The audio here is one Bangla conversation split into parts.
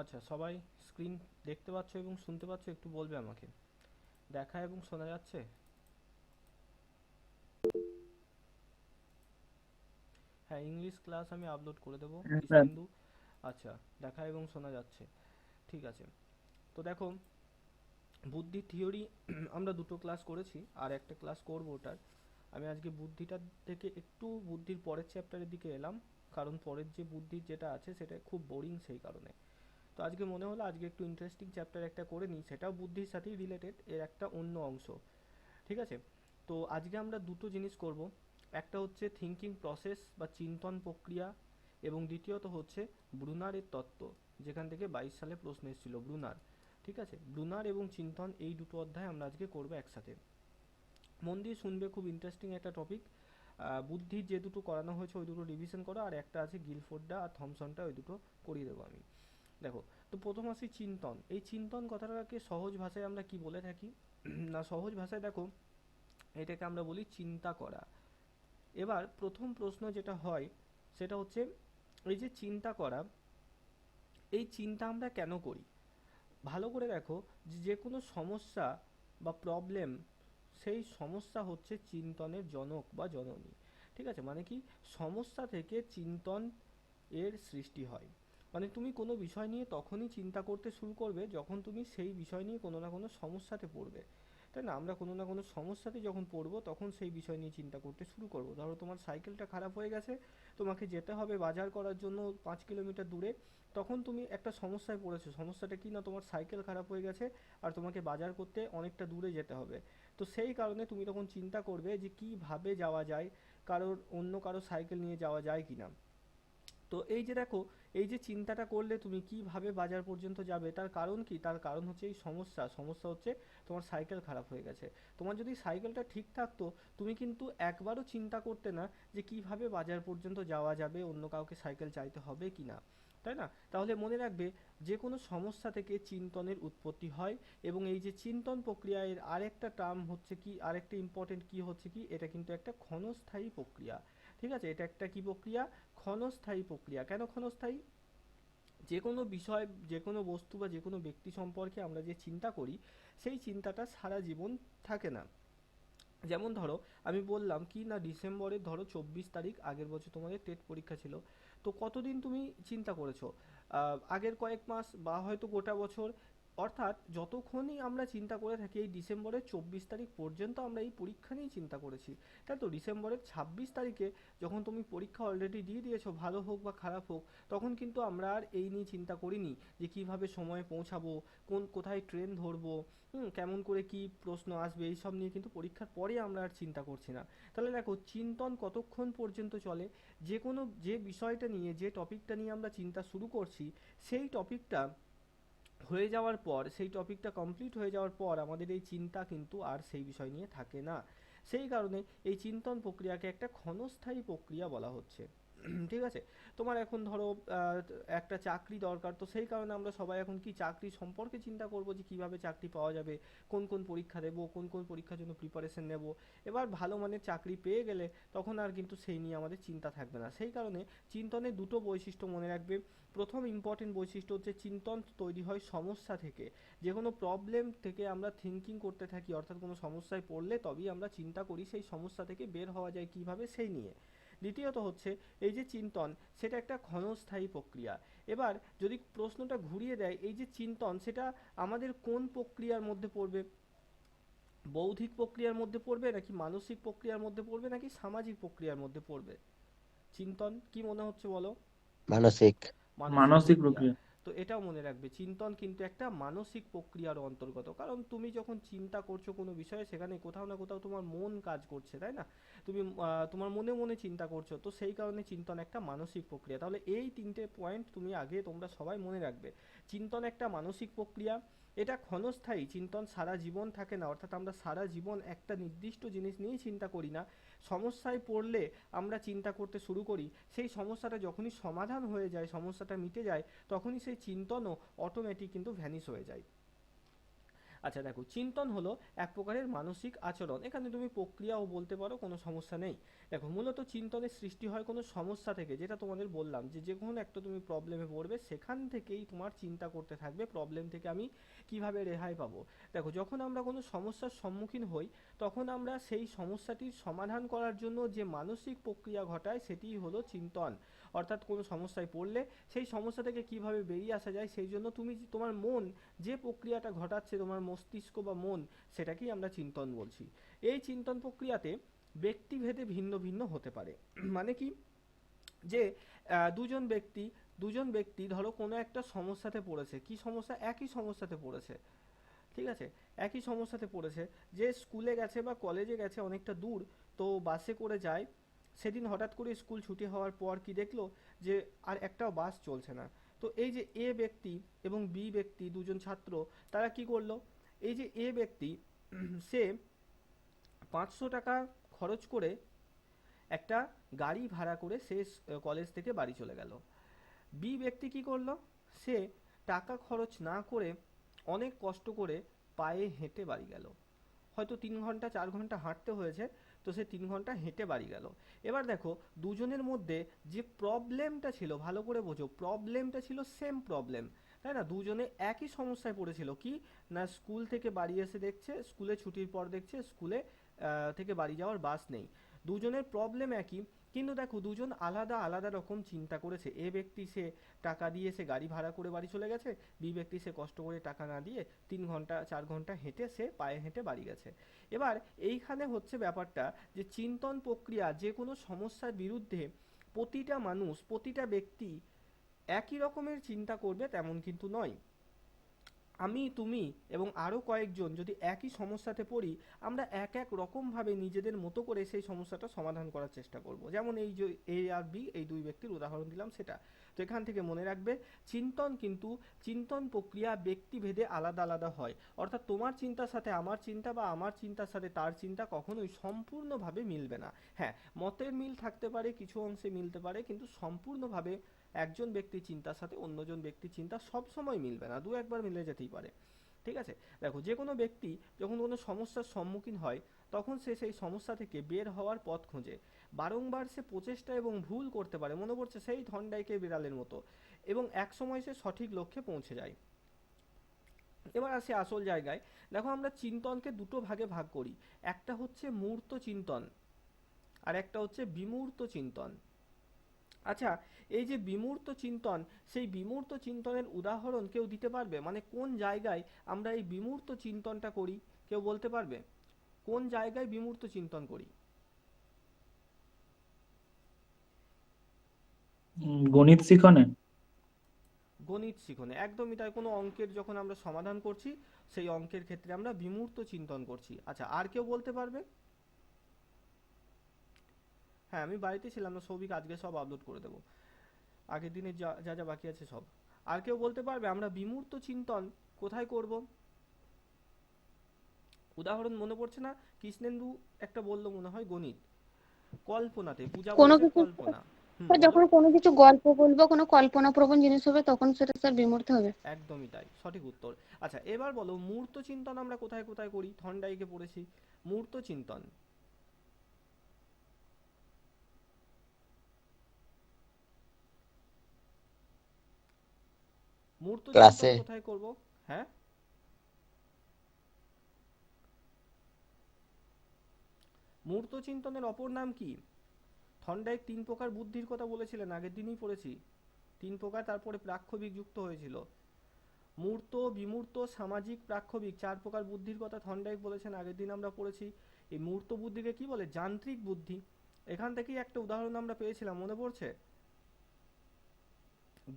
আচ্ছা, সবাই স্ক্রিন দেখতে পাচ্ছ এবং শুনতে পাচ্ছ? একটু বলবে আমাকে, দেখা এবং শোনা যাচ্ছে? হ্যাঁ, ইংলিশ ক্লাস আমি আপলোড করে দেবো হ্যাঁ স্যার। কৃষ্ণেন্দু। আচ্ছা, দেখা এবং শোনা যাচ্ছে, ঠিক আছে। তো দেখো, বুদ্ধির থিওরি আমরা দুটো ক্লাস করেছি, আর একটা ক্লাস করবো ওটার। আমি আজকে বুদ্ধিটার থেকে একটু বুদ্ধির পরের চ্যাপ্টারের দিকে এলাম, কারণ পরের যে বুদ্ধির যেটা আছে সেটা খুব বোরিং, সেই কারণে। তো আজকে মনে হলো আজকে একটু ইন্টারেস্টিং চ্যাপ্টার একটা করে নিই, সেটাও বুদ্ধির সাথেই রিলেটেড, এর একটা অন্য অংশ, ঠিক আছে। তো আজকে আমরা দুটো জিনিস করব, একটা হচ্ছে থিঙ্কিং প্রসেস বা চিন্তন প্রক্রিয়া, এবং দ্বিতীয়ত হচ্ছে ব্রুনারের তত্ত্ব, যেখান থেকে 22 সালে প্রশ্ন এসেছিল, ব্রুনার। ঠিক আছে, ব্রুনার এবং চিন্তন এই দুটো অধ্যায় আমরা আজকে করব একসাথে। মন দিয়ে শুনবে, খুব ইন্টারেস্টিং একটা টপিক। বুদ্ধির যে দুটো করানো হয়েছে ওই দুটো রিভিশন করো, আর একটা আছে গিলফোর্ডটা আর থমসনটা, ওই দুটো করিয়ে দেবো আমি। দেখো, তো প্রথম আসি চিন্তন। এই চিন্তন কথাটাকে সহজ ভাষায় আমরা কি বলে থাকি? না, সহজ ভাষায় দেখো, এটাকে আমরা বলি চিন্তা করা। এবার প্রথম প্রশ্ন যেটা হয় সেটা হচ্ছে, এই যে চিন্তা করা, এই চিন্তা আমরা কেন করি? ভালো করে দেখো, যে যে কোনো সমস্যা বা প্রবলেম, সেই সমস্যা হচ্ছে চিন্তনের জনক বা জননী। ঠিক আছে, মানে কি, সমস্যা থেকে চিন্তন এর সৃষ্টি হয়। মানে তুমি কোনো বিষয় নিয়ে তখনই চিন্তা করতে শুরু করবে যখন তুমি সেই বিষয় নিয়ে কোনো না কোনো সমস্যাতে পড়বে, তাই না? আমরা কোনো না কোনো সমস্যাতে যখন পড়বো তখন সেই বিষয় নিয়ে চিন্তা করতে শুরু করবো। ধরো তোমার সাইকেলটা খারাপ হয়ে গেছে, তোমাকে যেতে হবে বাজার করার জন্য 5 কিলোমিটার দূরে, তখন তুমি একটা সমস্যায় পড়েছো। সমস্যাটা কি না, তোমার সাইকেল খারাপ হয়ে গেছে আর তোমাকে বাজার করতে অনেকটা দূরে যেতে হবে। তো সেই কারণে তুমি তখন চিন্তা করবে যে কিভাবে যাওয়া যায়, অন্য কারো সাইকেল নিয়ে যাওয়া যায় কিনা। তো এই যে দেখো, এই যে চিন্তাটা করলে তুমি কিভাবে বাজার পর্যন্ত যাবে, তার কারণ কি? তার কারণ হচ্ছে এই সমস্যা। সমস্যা হচ্ছে তোমার সাইকেল খারাপ হয়ে গেছে। তোমার যদি সাইকেলটা ঠিক থাকতো, তুমি কিন্তু একবারও চিন্তা করতে না যে কিভাবে বাজার পর্যন্ত যাওয়া যাবে, অন্য কাউকে সাইকেল চাইতে হবে কি না, তাই না? তাহলে মনে রাখবে, যে কোনো সমস্যা থেকে চিন্তনের উৎপত্তি হয়। এবং এই যে চিন্তন প্রক্রিয়া, এর আরেকটা টার্ম হচ্ছে কি, আরেকটা ইম্পর্টেন্ট কি হচ্ছে কি, এটা কিন্তু একটা ক্ষণস্থায়ী প্রক্রিয়া। ঠিক আছে, এটা একটা কি প্রক্রিয়া? ক্ষণস্থায়ী প্রক্রিয়া। কেন ক্ষণস্থায়ী? যে কোনো বিষয়, যে কোনো বস্তু বা যে কোনো ব্যক্তি সম্পর্কে আমরা যে চিন্তা করি, সেই চিন্তাটা সারা জীবন থাকে না। যেমন ধরো, আমি বললাম কি না, ডিসেম্বরের ধরো 24 তারিখ, আগের বছর তোমাদের টেট পরীক্ষা ছিল। তো কতদিন তুমি চিন্তা করেছো? আগের কয়েক মাস বা হয়তো গোটা বছর। অর্থাৎ যতক্ষণই আমরা চিন্তা করে থাকি, এই ডিসেম্বরের 24 তারিখ পর্যন্ত আমরা এই পরীক্ষা নিয়েই চিন্তা করেছি। তাই তো, ডিসেম্বরের 26 তারিখে যখন তুমি পরীক্ষা অলরেডি দিয়ে দিয়েছো, ভালো হোক বা খারাপ হোক, তখন কিন্তু আমরা আর এই নিয়ে চিন্তা করিনি যে কিভাবে সময়ে পৌঁছাবো, কোথায় ট্রেন ধরবো, কেমন করে কি প্রশ্ন আসবে, এই সব নিয়ে কিন্তু পরীক্ষার পরে আমরা আর চিন্তা করছি না। তাহলে দেখো, চিন্তন কতক্ষণ পর্যন্ত চলে? যে কোনো, যে বিষয়টা নিয়ে, যে টপিকটা নিয়ে আমরা চিন্তা শুরু করছি, সেই টপিকটা হয়ে যাওয়ার পর, সেই টপিকটা কমপ্লিট হয়ে যাওয়ার পর আমাদের এই চিন্তা কিন্তু আর সেই বিষয় নিয়ে থাকে না। সেই কারণে এই চিন্তন প্রক্রিয়াকে একটা ক্ষণস্থায়ী প্রক্রিয়া বলা হচ্ছে। ঠিক আছে, তোমার এখন ধরো একটা চাকরি দরকার, তো সেই কারণে আমরা সবাই এখন কি চাকরি সম্পর্কে চিন্তা করব, যে কিভাবে চাকরি পাওয়া যাবে, কোন কোন পরীক্ষা দেবো, কোন কোন পরীক্ষার জন্য প্রিপারেশন নেব। এবার ভালো মানের চাকরি পেয়ে গেলে তখন আর কিন্তু সেই নিয়ে আমাদের চিন্তা থাকবে না। সেই কারণে চিন্তনের দুটো বৈশিষ্ট্য মনে রাখবে। প্রথম ইম্পর্টেন্ট বৈশিষ্ট্য হচ্ছে, চিন্তন তৈরি হয় সমস্যা থেকে। যে কোনো প্রবলেম থেকে আমরা থিঙ্কিং করতে থাকি, অর্থাৎ কোনো সমস্যায় পড়লে তবেই আমরা চিন্তা করি সেই সমস্যা থেকে বের হওয়া যায় কিভাবে, সেই নিয়ে। দ্বিতীয়ত হচ্ছে, এই যে চিন্তন, সেটা একটা ক্ষণস্থায়ী প্রক্রিয়া। এবার যদি প্রশ্নটা ঘুরিয়ে দেয়, এই যে চিন্তন, সেটা আমাদের কোন প্রক্রিয়ার মধ্যে পড়বে? বৌদ্ধিক প্রক্রিয়ার মধ্যে পড়বে, নাকি মানসিক প্রক্রিয়ার মধ্যে পড়বে, নাকি সামাজিক প্রক্রিয়ার মধ্যে পড়বে? চিন্তন কি মনে হচ্ছে বলো? মানসিক। মানসিক মানসিক প্রক্রিয়া। প্রক্রিয়া। তো এটাও মনে রাখবে, চিন্তন কিন্তু একটা মানসিক প্রক্রিয়ার অন্তর্গত। কারণ তুমি যখন চিন্তা করছো কোনো বিষয়ে, সেখানে কোথাও না কোথাও তোমার মন কাজ করছে, তাই না? তুমি তোমার মনে মনে চিন্তা করছো, তো সেই কারণে চিন্তন একটা মানসিক প্রক্রিয়া। তাহলে এই তিনটে পয়েন্ট তুমি আগে তোমরা সবাই মনে রাখবে। চিন্তন একটা মানসিক প্রক্রিয়া, এটা ক্ষণস্থায়ী। চিন্তন সারা জীবন থাকে না, অর্থাৎ আমরা সারা জীবন একটা নির্দিষ্ট জিনিস নিয়েই চিন্তা করি না। সমস্যায় পড়লে আমরা চিন্তা করতে শুরু করি, সেই সমস্যাটা যখনই সমাধান হয়ে যায়, সমস্যাটা মিটে যায়, তখনই সেই চিন্তনও অটোমেটিক কিন্তু ভ্যানিশ হয়ে যায়। আচ্ছা দেখো, চিন্তন হলো এক প্রকারের মানসিক আচরণ, এখানে তুমি প্রক্রিয়াও বলতে পারো, কোনো সমস্যা নেই। দেখো মূলত চিন্তনের সৃষ্টি হয় কোনো সমস্যা থেকে, যেটা তোমাদের বললাম যে যে কোনো একটা তুমি প্রবলেমে পড়বে, সেখান থেকেই তোমার চিন্তা করতে থাকবে প্রবলেম থেকে আমি কিভাবে রেহাই পাবো। দেখো যখন আমরা কোনো সমস্যার সম্মুখীন হই, তখন আমরা সেই সমস্যাটির সমাধান করার জন্য যে মানসিক প্রক্রিয়া ঘটায় সেটিই হলো চিন্তন। অর্থাৎ কোনো সমস্যায় পড়লে সেই সমস্যা থেকে কিভাবে বেরিয়ে আসা যায়, সেই জন্য তুমি তোমার মন যে প্রক্রিয়াটা ঘটাচ্ছে, তোমার মস্তিষ্ক বা মন, সেটাকেই আমরা চিন্তন বলছি। এই চিন্তন প্রক্রিয়াতে ব্যক্তিভেদে ভিন্ন ভিন্ন হতে পারে। মানে কি, যে দুজন ব্যক্তি ধরো কোনো একটা সমস্যাতে পড়েছে, কি সমস্যা, একই সমস্যাতে পড়েছে, ঠিক আছে, একই সমস্যাতে পড়েছে, যে স্কুলে গেছে বা কলেজে গেছে অনেকটা দূর, তো বাসে করে যায়, সেদিন হঠাৎ করে স্কুল ছুটি হওয়ার পর কি দেখলো, যে আর একটাও বাস চলছে না। তো এই যে এ ব্যক্তি এবং বি ব্যক্তি, দুজন ছাত্র, তারা কি করলো, এই যে এ ব্যক্তি সে 500 টাকা খরচ করে একটা গাড়ি ভাড়া করে সে কলেজ থেকে বাড়ি চলে গেল। বি ব্যক্তি কি করলো, সে টাকা খরচ না করে অনেক কষ্ট করে পায়ে হেঁটে বাড়ি গেল। হয়তো 3 ঘন্টা 4 ঘন্টা হাঁটতে হয়েছে, তো সে 3 ঘন্টা হেঁটে বাড়ি গেল। এবার দেখো দুজনের মধ্যে যে প্রবলেমটা ছিল, ভালো করে বোঝো, প্রবলেমটা ছিল সেম প্রবলেম, তাই না? দুজনে একই সমস্যায় পড়েছিল, কি না, স্কুল থেকে বাড়ি এসে দেখছে, স্কুলে ছুটির পর দেখছে স্কুলে থেকে বাড়ি যাওয়ার বাস নেই। দুজনের প্রবলেম একই, কিন্তু দেখো দুজন আলাদা আলাদা রকম চিন্তা করেছে। এ ব্যক্তি সে টাকা দিয়ে সে গাড়ি ভাড়া করে বাড়ি চলে গেছে, বি ব্যক্তি সে কষ্ট করে টাকা না দিয়ে 3 ঘন্টা 4 ঘন্টা হেঁটে সে পায়ে হেঁটে বাড়ি গেছে। এবার এইখানে হচ্ছে ব্যাপারটা, যে চিন্তন প্রক্রিয়া যে কোনো সমস্যার বিরুদ্ধে প্রতিটা মানুষ, প্রতিটা ব্যক্তি একই রকমের চিন্তা করবে তেমন কিন্তু নয়। আমি, তুমি এবং আরও কয়েকজন যদি একই সমস্যাতে পড়ি, আমরা এক এক রকমভাবে নিজেদের মতো করে সেই সমস্যাটা সমাধান করার চেষ্টা করব। যেমন এই যে এ আর বি, এই দুই ব্যক্তির উদাহরণ দিলাম সেটা। তো এখান থেকে মনে রাখবে, চিন্তন কিন্তু, চিন্তন প্রক্রিয়া ব্যক্তিভেদে আলাদা আলাদা হয়। অর্থাৎ তোমার চিন্তার সাথে আমার চিন্তা বা আমার চিন্তার সাথে তার চিন্তা কখনোই সম্পূর্ণভাবে মিলবে না। হ্যাঁ, মতের মিল থাকতে পারে, কিছু অংশে মিলতে পারে, কিন্তু সম্পূর্ণভাবে একজন ব্যক্তির চিন্তার সাথে অন্যজন ব্যক্তির চিন্তা সব সময় মিলবে না, দু একবার মিলে যেতেই পারে। ঠিক আছে? দেখো যে কোনো ব্যক্তি যখন কোনো সমস্যার সম্মুখীন হয়, তখন সে সেই সমস্যা থেকে বের হওয়ার পথ খোঁজে। বারংবার সে প্রচেষ্টা এবং ভুল করতে পারে, মনে পড়ছে সেই থর্নডাইকে বিড়ালের মতো, এবং এক সময় সে সঠিক লক্ষ্যে পৌঁছে যায়। এবার আসে আসল জায়গায়। দেখো আমরা চিন্তনকে দুটো ভাগে ভাগ করি, একটা হচ্ছে মূর্ত চিন্তন, আর একটা হচ্ছে বিমূর্ত চিন্তন। আচ্ছা, এই যে বিমূর্ত চিন্তন, সেই বিমূর্ত চিন্তনের উদাহরণ কেউ দিতে পারবে? মানে কোন জায়গায় আমরা এই বিমূর্ত চিন্তনটা করি, কেউ বলতে পারবে? কোন জায়গায় বিমূর্ত চিন্তন করি? গণিত শিখনে। গণিত শিখনে, একদমই তাই। কোনো অঙ্কের যখন আমরা সমাধান করছি, সেই অঙ্কের ক্ষেত্রে আমরা বিমূর্ত চিন্তন করছি। আচ্ছা, আর কেউ বলতে পারবে? হ্যাঁ, আমি বাড়িতে ছিলাম না সৌভিক, আজকে সব আপলোড করে দেবো, আগের দিনের যা যা যা বাকি আছে সব। আর কেউ বলতে পারবে আমরা বিমূর্ত চিন্তন কোথায় করব? উদাহরণ মনে পড়ছে না? কৃষ্ণেন্দু একটা বললো মনে হয়, গণিত, কল্পনাতে, পূজা কোনো বলেছে কিছু, কল্পনা। হুম, স্যার বলো। যখন কোনো কিছু গল্প বলবো, কোনো কল্পনাপ্রবণ জিনিস হবে, তখন সেটা স্যার বিমূর্ত হবে। একদমই তাই, সঠিক উত্তর। আচ্ছা এবার বলো, মূর্ত চিন্তন আমরা কোথায় কোথায় করি? থন্ডাইকে পড়েছি মূর্ত চিন্তন। মূর্ত চিন্তন ক্লাসে। কোথায় করব? হ্যাঁ, মূর্ত চিন্তনের অপর নাম কি? থন্ডাইক 3 প্রকার বুদ্ধির কথা বলেছিলেন, আগের দিনই পড়েছি। 3 প্রকার, তারপরে প্রাক্ষোভিক যুক্ত হয়েছিল। মূর্ত, বিমূর্ত, সামাজিক, প্রাক্ষোভিক, 4 প্রকার বুদ্ধির কথা থর্নডাইক বলেছেন, আগের দিন আমরা পড়েছি। এই মূর্ত বুদ্ধিকে কি বলে? যান্ত্রিক বুদ্ধি। এখান থেকেই একটা উদাহরণ আমরা পেয়েছিলাম, মনে পড়ছে?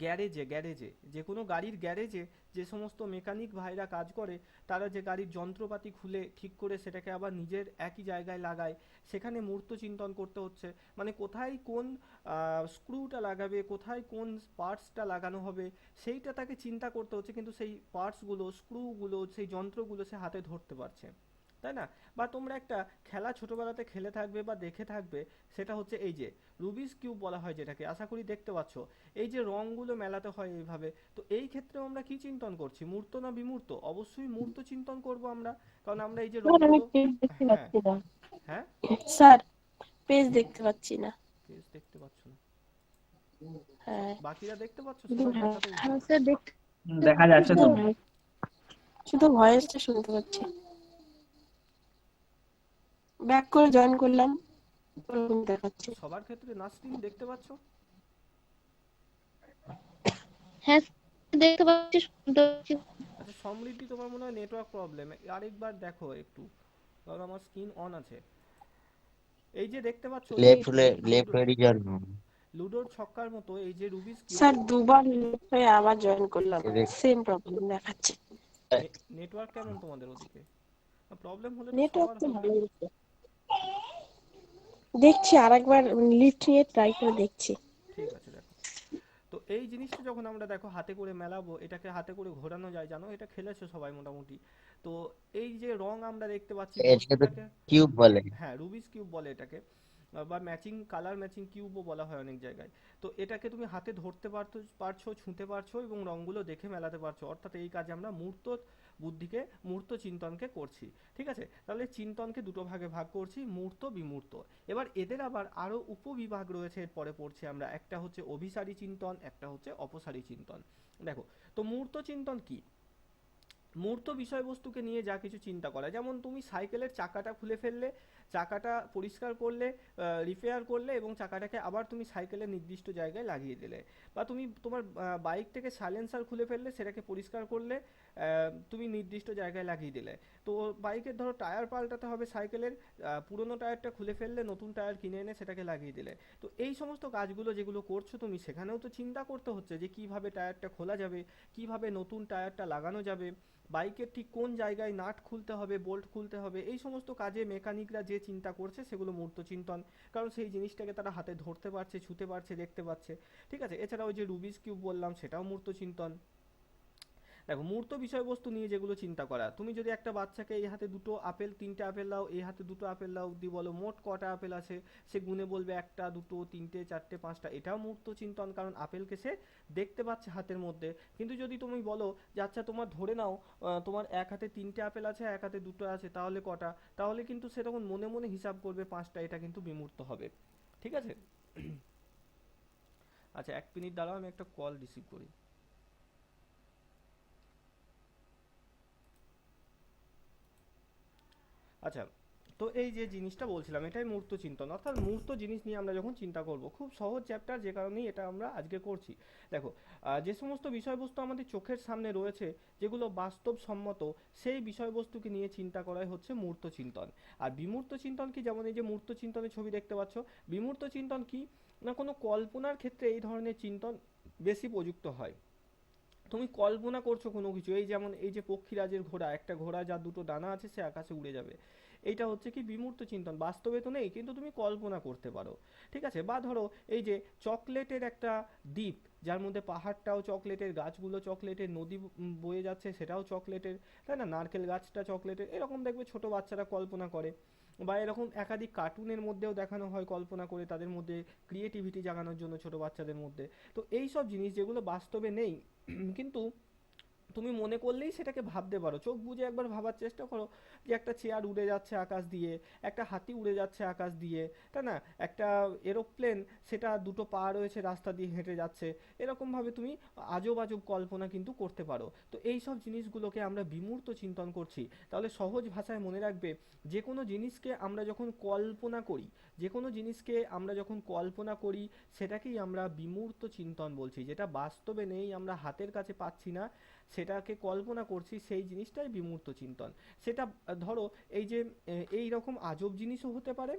গ্যারেজে যে কোনো গাড়ির গ্যারেজে যে সমস্ত মেকানিক ভাইরা কাজ করে, তারা যে গাড়ির যন্ত্রপাতি খুলে ঠিক করে সেটাকে আবার নিজের একই জায়গায় লাগায়, সেখানে মূর্ত চিন্তন করতে হচ্ছে। মানে কোথায় কোন স্ক্রুটা লাগাবে, কোথায় কোন পার্টসটা লাগানো হবে, সেইটা তাকে চিন্তা করতে হচ্ছে, কিন্তু সেই পার্টসগুলো, স্ক্রুগুলো, সেই যন্ত্রগুলো সে হাতে ধরতে পারছে। তাই না? বা তোমরা একটা খেলা ছোটবেলাতে খেলে থাকবে বা দেখে থাকবে, সেটা হচ্ছে এই যে রুবিস কিউব বলা হয় যেটাকে, আশা করি দেখতে পাচ্ছ। এই যে রঙগুলো মেলাতে হয় এইভাবে, তো এই ক্ষেত্রে আমরা কি চিন্তন করছি, মূর্ত না বিমূর্ত? অবশ্যই মূর্ত চিন্তন করব আমরা, কারণ আমরা এই যে স্যার আমি রঙগুলো। পেজ দেখতে হ্যাঁ। পাচ্ছি না। হ্যাঁ। স্যার পেজ দেখতে পাচ্ছি না। পেজ দেখতে পাচ্ছ না? হ্যাঁ বাকিরা দেখতে পাচ্ছ? শুধু সবাই হ্যাঁ, দেখাতে হ্যাঁ স্যার দেখতে দেখা যাচ্ছে শুধু তো। শুধু ভয়েসটা শুনতে পাচ্ছি। ব্যাক করে জয়েন করলাম, ওরকম দেখাচ্ছে। সবার ক্ষেত্রে নাসরিন দেখতে পাচ্ছ? হ্যাঁ স্যার দেখতে পাচ্ছি, শুনতে পাচ্ছি। আচ্ছা সমৃদ্ধি, তোমার মনে হয় নেটওয়ার্ক প্রবলেম, আরেকবার দেখো একটু, কারণ আমার স্ক্রিন অন আছে। এই যে দেখতে পাচ্ছ এই লেফট হয়ে জন্য লুডোর ছক্কার মতো এই যে রুবিস কিউব। স্যার দুবার left হয়ে আবার জয়েন করলাম, সেম প্রবলেম দেখাচ্ছে। নেটওয়ার্ক কেমন তোমাদের ওদিকে? প্রবলেম হলে তো নেটওয়ার্ক সবার তো হবে। ভালো আছে। দেখছি আরেকবার লিফট নিয়ে ট্রাই করে দেখছি। ঠিক আছে দেখো। তো এই জিনিসটা যখন আমরা দেখো হাতে করে মেলাবো, এটাকে হাতে করে ঘোরানো যায়, জানো এটা খেলেছো সবাই মোটামুটি। তো এই যে রং আমরা দেখতে পাচ্ছি এর সাথে বস্তুটাকে। কিউব বলে। হ্যাঁ রুবিস কিউব বলে এটাকে, বা ম্যাচিং কালার ম্যাচিং কিউবও বলা হয় অনেক জায়গায়। তো এটাকে তুমি হাতে ধরতে পারছো, ছুঁতে পারছো এবং রঙগুলো দেখে মেলাতে পারছো, অর্থাৎ এই কাজে আমরা মূর্ত বুদ্ধিকে, মূর্ত চিন্তনকে করছি। ঠিক আছে, তাহলে চিন্তনকে দুটো ভাগে ভাগ করছি, মূর্ত বিমূর্ত। এবার এদের আবার আরো উপবিভাগ রয়েছে, এরপরে পড়ছি আমরা, একটা হচ্ছে অভিসারী চিন্তন, একটা হচ্ছে অপসারী চিন্তন। দেখো, তো মূর্ত চিন্তন কি? মূর্ত বিষয়বস্তুকে নিয়ে যা কিছু চিন্তা করা, যেমন তুমি সাইকেলের চাকাটা খুলে ফেললে, চাকাটা পরিষ্কার করলে, রিপেয়ার করলে এবং চাকাটাকে আবার তুমি সাইকেলের নির্দিষ্ট জায়গায় লাগিয়ে দিলে। বা তুমি তোমার বাইক থেকে সাইলেন্সার খুলে ফেললে, সেটাকে পরিষ্কার করলে, তুমি নির্দিষ্ট জায়গায় লাগিয়ে দিলে। তো বাইকের ধরো টায়ার পাল্টাতে হবে সাইকেলের, পুরোনো টায়ারটা খুলে ফেললে, নতুন টায়ার কিনে এনে সেটাকে লাগিয়ে দিলে। তো এই সমস্ত কাজগুলো যেগুলো করছো তুমি, সেখানেও তো চিন্তা করতে হচ্ছে যে কিভাবে টায়ারটা খোলা যাবে, কিভাবে নতুন টায়ারটা লাগানো যাবে, বাইকের ঠিক কোন জায়গায় নাট খুলতে হবে, বোল্ট খুলতে হবে, এই সমস্ত কাজে মেকানিকরা যে চিন্তা করছে সেগুলো মূর্ত চিন্তন। কারণ সেই জিনিসটাকে তারা হাতে ধরতে পারছে, ছুঁতে পারছে, দেখতে পাচ্ছে। ঠিক আছে, এছাড়াও ওই যে রুবিস কিউব বললাম, সেটাও মূর্ত চিন্তন। দেখো, মূর্ত বিষয়বস্তু নিয়ে যেগুলো চিন্তা করা, তুমি যদি একটা বাচ্চাকে এই হাতে দুটো আপেল, তিনটে আপেল দাও, এই হাতে দুটো আপেল দাও, দি বলো মোট কটা আপেল আছে, সে গুনে বলবে একটা, দুটো, তিনটে, চারটে, পাঁচটা, এটাও মূর্ত চিন্তন, কারণ আপেলকে সে দেখতে পাচ্ছে হাতের মধ্যে। কিন্তু যদি তুমি বলো যে আচ্ছা তোমার ধরে নাও, তোমার এক হাতে তিনটে আপেল আছে, এক হাতে দুটো আছে, তাহলে কটা, তাহলে কিন্তু সে তখন মনে মনে হিসাব করবে পাঁচটা, এটা কিন্তু বিমূর্ত হবে। ঠিক আছে। আচ্ছা 1 মিনিট দাঁড়াও, আমি একটা কল রিসিভ করি। আচ্ছা, তো এই যে জিনিসটা বলছিলাম, এটাই মূর্ত চিন্তন, অর্থাৎ মূর্ত জিনিস নিয়ে আমরা যখন চিন্তা করব, খুব সহজ চ্যাপ্টার, যে কারণেই এটা আমরা আজকে করছি। দেখো, যে সমস্ত বিষয়বস্তু আমাদের চোখের সামনে রয়েছে, যেগুলো বাস্তবসম্মত, সেই বিষয়বস্তুকে নিয়ে চিন্তা করাই হচ্ছে মূর্ত চিন্তন। আর বিমূর্ত চিন্তন কি? যেমন এই যে মূর্ত চিন্তনের ছবি দেখতে পাচ্ছ, বিমূর্ত চিন্তন কি না, কোনো কল্পনার ক্ষেত্রে এই ধরনের চিন্তন বেশি প্রযুক্ত হয়। তুমি কল্পনা করছো কোনো কিছু, এই যেমন এই যে পক্ষীরাজের ঘোড়া, একটা ঘোড়া যার দুটো ডানা আছে, সে আকাশে উড়ে যাবে, এইটা হচ্ছে কি বিমূর্ত চিন্তন, বাস্তবে তো নেই কিন্তু তুমি কল্পনা করতে পারো। ঠিক আছে, বা ধরো এই যে চকলেটের একটা দ্বীপ, যার মধ্যে পাহাড়টাও চকলেটের, গাছগুলো চকলেটের, নদী বয়ে যাচ্ছে সেটাও চকলেটের, তাই না, নারকেল গাছটা চকলেটের, এরকম দেখবে ছোট বাচ্চারা কল্পনা করে। বা এরকম একাধিক কার্টুনের মধ্যেও দেখানো হয় কল্পনা করে, তাদের মধ্যে ক্রিয়েটিভিটি জাগানোর জন্য ছোট বাচ্চাদের মধ্যে। তো এই সব জিনিস যেগুলো বাস্তবে নেই, কিন্তু তুমি মনে করলেই সেটাকে ভাবতে পারো, চোখ বুজে একবার ভাবার চেষ্টা করো, যে একটা চেয়ার উড়ে যাচ্ছে আকাশ দিয়ে, একটা হাতি উড়ে যাচ্ছে আকাশ দিয়ে, তাই না, একটা এরোপ্লেন, সেটা দুটো পা রয়েছে, রাস্তা দিয়ে হেঁটে যাচ্ছে, এরকমভাবে তুমি আজব আজব কল্পনা কিন্তু করতে পারো। তো এই সব জিনিসগুলোকে আমরা বিমূর্ত চিন্তন করছি। তাহলে সহজ ভাষায় মনে রাখবে, যে কোনো জিনিসকে আমরা যখন কল্পনা করি, যে কোনো জিনিসকে আমরা যখন কল্পনা করি, সেটাকেই আমরা বিমূর্ত চিন্তন বলছি। যেটা বাস্তবে নেই, আমরা হাতের কাছে পাচ্ছি না, সেটাকে কল্পনা করছি, সেই জিনিসটাই বিমূর্ত চিন্তন। সেটা ধরো এই যে এই রকম আজব জিনিসও হতে পারে,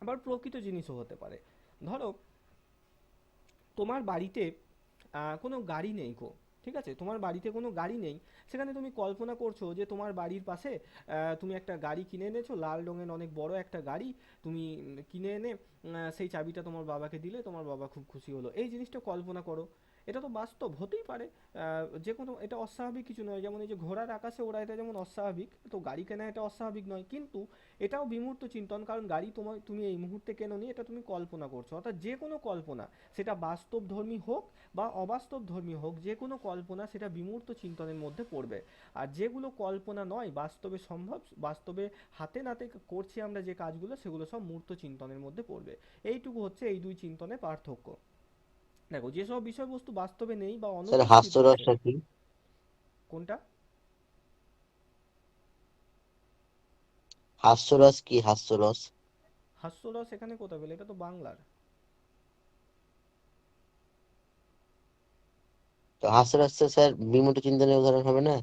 আবার প্রকৃত জিনিসও হতে পারে। ধরো তোমার বাড়িতে কোনো গাড়ি নেই গো, ঠিক আছে, তোমার বাড়িতে কোনো গাড়ি নেই, সেখানে তুমি কল্পনা করছো যে তোমার বাড়ির পাশে তুমি একটা গাড়ি কিনে এনেছো, লাল রঙের অনেক বড় একটা গাড়ি, তুমি কিনে এনে সেই চাবিটা তোমার বাবাকে দিলে, তোমার বাবা খুব খুশি হলো, এই জিনিসটা কল্পনা করো। এটা তো বাস্তব হতেই পারে। যে কোনো, এটা অস্বাভাবিক কিছু নয়। যেমন এই যে ঘোড়ার আকাশে ওড়া, এটা যেমন অস্বাভাবিক, তো গাড়ি কেনা এটা অস্বাভাবিক নয়, কিন্তু এটাও বিমূর্ত চিন্তন, কারণ গাড়ি তুমি এই মুহূর্তে কেনোনি, এটা তুমি কল্পনা করছো। অর্থাৎ যে কোনো কল্পনা, সেটা বাস্তবধর্মী হোক বা অবাস্তবধর্মী হোক, যে কোনো কল্পনা সেটা বিমূর্ত চিন্তনের মধ্যে পড়বে। আর যেগুলো কল্পনা নয়, বাস্তবে সম্ভব, বাস্তবে হাতে নাতে করছি আমরা যে কাজগুলো, সেগুলো সব মূর্ত চিন্তনের মধ্যে পড়বে। এইটুকু হচ্ছে এই দুই চিন্তনের পার্থক্য। দেখো, যেসব বিষয়বস্তু বাস্তবে নেই বা স্যার অনুপস্থিত রয়েছে। হাস্যরসটা কি? কোনটা? হাস্যরস কি? হাস্যরস হাস্যরস এখানে কোথায় পেলে? এটা তো বাংলার। তো হাস্যরস তো স্যার বিমূর্ত চিন্তনের উদাহরণ হবে না?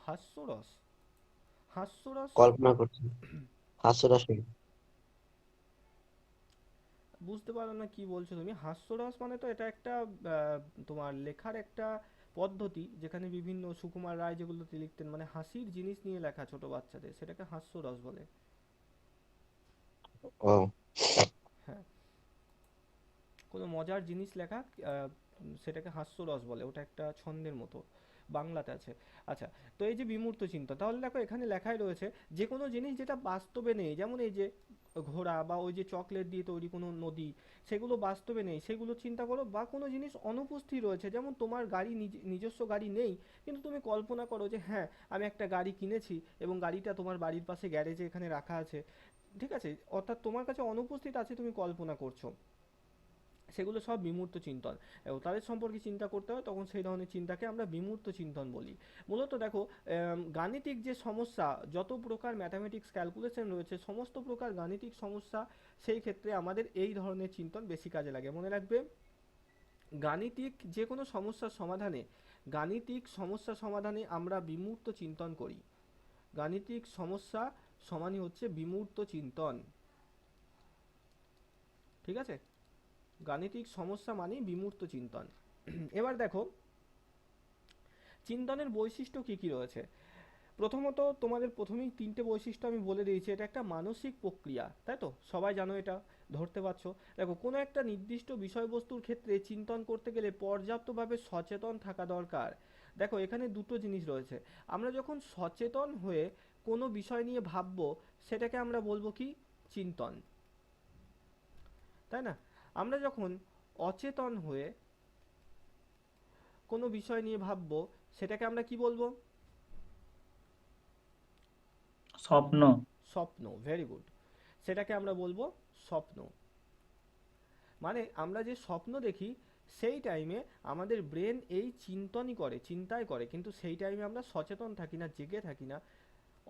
হাস্যরস, হাস্যরস কল্পনা করছি, হাস্যরস কি? বুঝতে পারলাম না কি বলছো তুমি। হাস্যরস মানে তো এটা একটা তোমার লেখার একটা পদ্ধতি, যেখানে বিভিন্ন সুকুমার রায় যেগুলোতে লিখতেন, মানে হাসির জিনিস নিয়ে লেখা ছোট বাচ্চাদের, সেটাকে হাস্যরস বলে। ও হ্যাঁ, কোনো মজার জিনিস লেখা, আহ, সেটাকে হাস্যরস বলে, ওটা একটা ছন্দের মতো, বাংলাতে আছে। আচ্ছা, তো এই যে বিমূর্ত চিন্তা, তাহলে দেখো এখানে লেখাই রয়েছে যে কোনো জিনিস যেটা বাস্তবে নেই, যেমন এই যে ঘোড়া বা ওই যে চকলেট দিয়ে তৈরি কোনো নদী, সেগুলো বাস্তবে নেই, সেগুলো চিন্তা করো। বা কোনো জিনিস অনুপস্থিত রয়েছে, যেমন তোমার গাড়ি, নিজস্ব গাড়ি নেই, কিন্তু তুমি কল্পনা করো যে হ্যাঁ, আমি একটা গাড়ি কিনেছি এবং গাড়িটা তোমার বাড়ির পাশে গ্যারেজে এখানে রাখা আছে। ঠিক আছে, অর্থাৎ তোমার কাছে অনুপস্থিত আছে, তুমি কল্পনা করছো, সেগুলো সব বিমূর্ত চিন্তন। এবং তাদের সম্পর্কে চিন্তা করতে হয়, তখন সেই ধরনের চিন্তাকে আমরা বিমূর্ত চিন্তন বলি। মূলত দেখো, গাণিতিক যে সমস্যা, যত প্রকার ম্যাথামেটিক্স ক্যালকুলেশন রয়েছে, সমস্ত প্রকার গাণিতিক সমস্যা, সেই ক্ষেত্রে আমাদের এই ধরনের চিন্তন বেশি কাজে লাগে। মনে রাখবে, গাণিতিক যে কোনো সমস্যার সমাধানে, গাণিতিক সমস্যা সমাধানে আমরা বিমূর্ত চিন্তন করি। গাণিতিক সমস্যা সমানই হচ্ছে বিমূর্ত চিন্তন। ঠিক আছে, গাণিতিক সমস্যা মানেই বিমূর্ত চিন্তন। এবার দেখো, চিন্তনের বৈশিষ্ট্য কি কি রয়েছে। প্রথমত, তোমাদের প্রথমেই তিনটে বৈশিষ্ট্য আমি বলে দিয়েছি, এটা একটা মানসিক প্রক্রিয়া, তাই তো সবাই জানো, এটা ধরতে পারছো। দেখো, কোনো একটা নির্দিষ্ট বিষয়বস্তুর ক্ষেত্রে চিন্তন করতে গেলে পর্যাপ্তভাবে সচেতন থাকা দরকার। দেখো, এখানে দুটো জিনিস রয়েছে। আমরা যখন সচেতন হয়ে কোনো বিষয় নিয়ে ভাববো, সেটাকে আমরা বলবো কি? চিন্তন, তাই না? আমরা যখন অচেতন হয়ে কোনো বিষয় নিয়ে ভাববো, সেটাকে আমরা কি বলবো? স্বপ্ন। স্বপ্ন, ভেরি গুড। সেটাকে আমরা বলবো স্বপ্ন। মানে আমরা যে স্বপ্ন দেখি, সেই টাইমে আমাদের ব্রেন এই চিন্তনই করে, চিন্তাই করে, কিন্তু সেই টাইমে আমরা সচেতন থাকি না, জেগে থাকি না,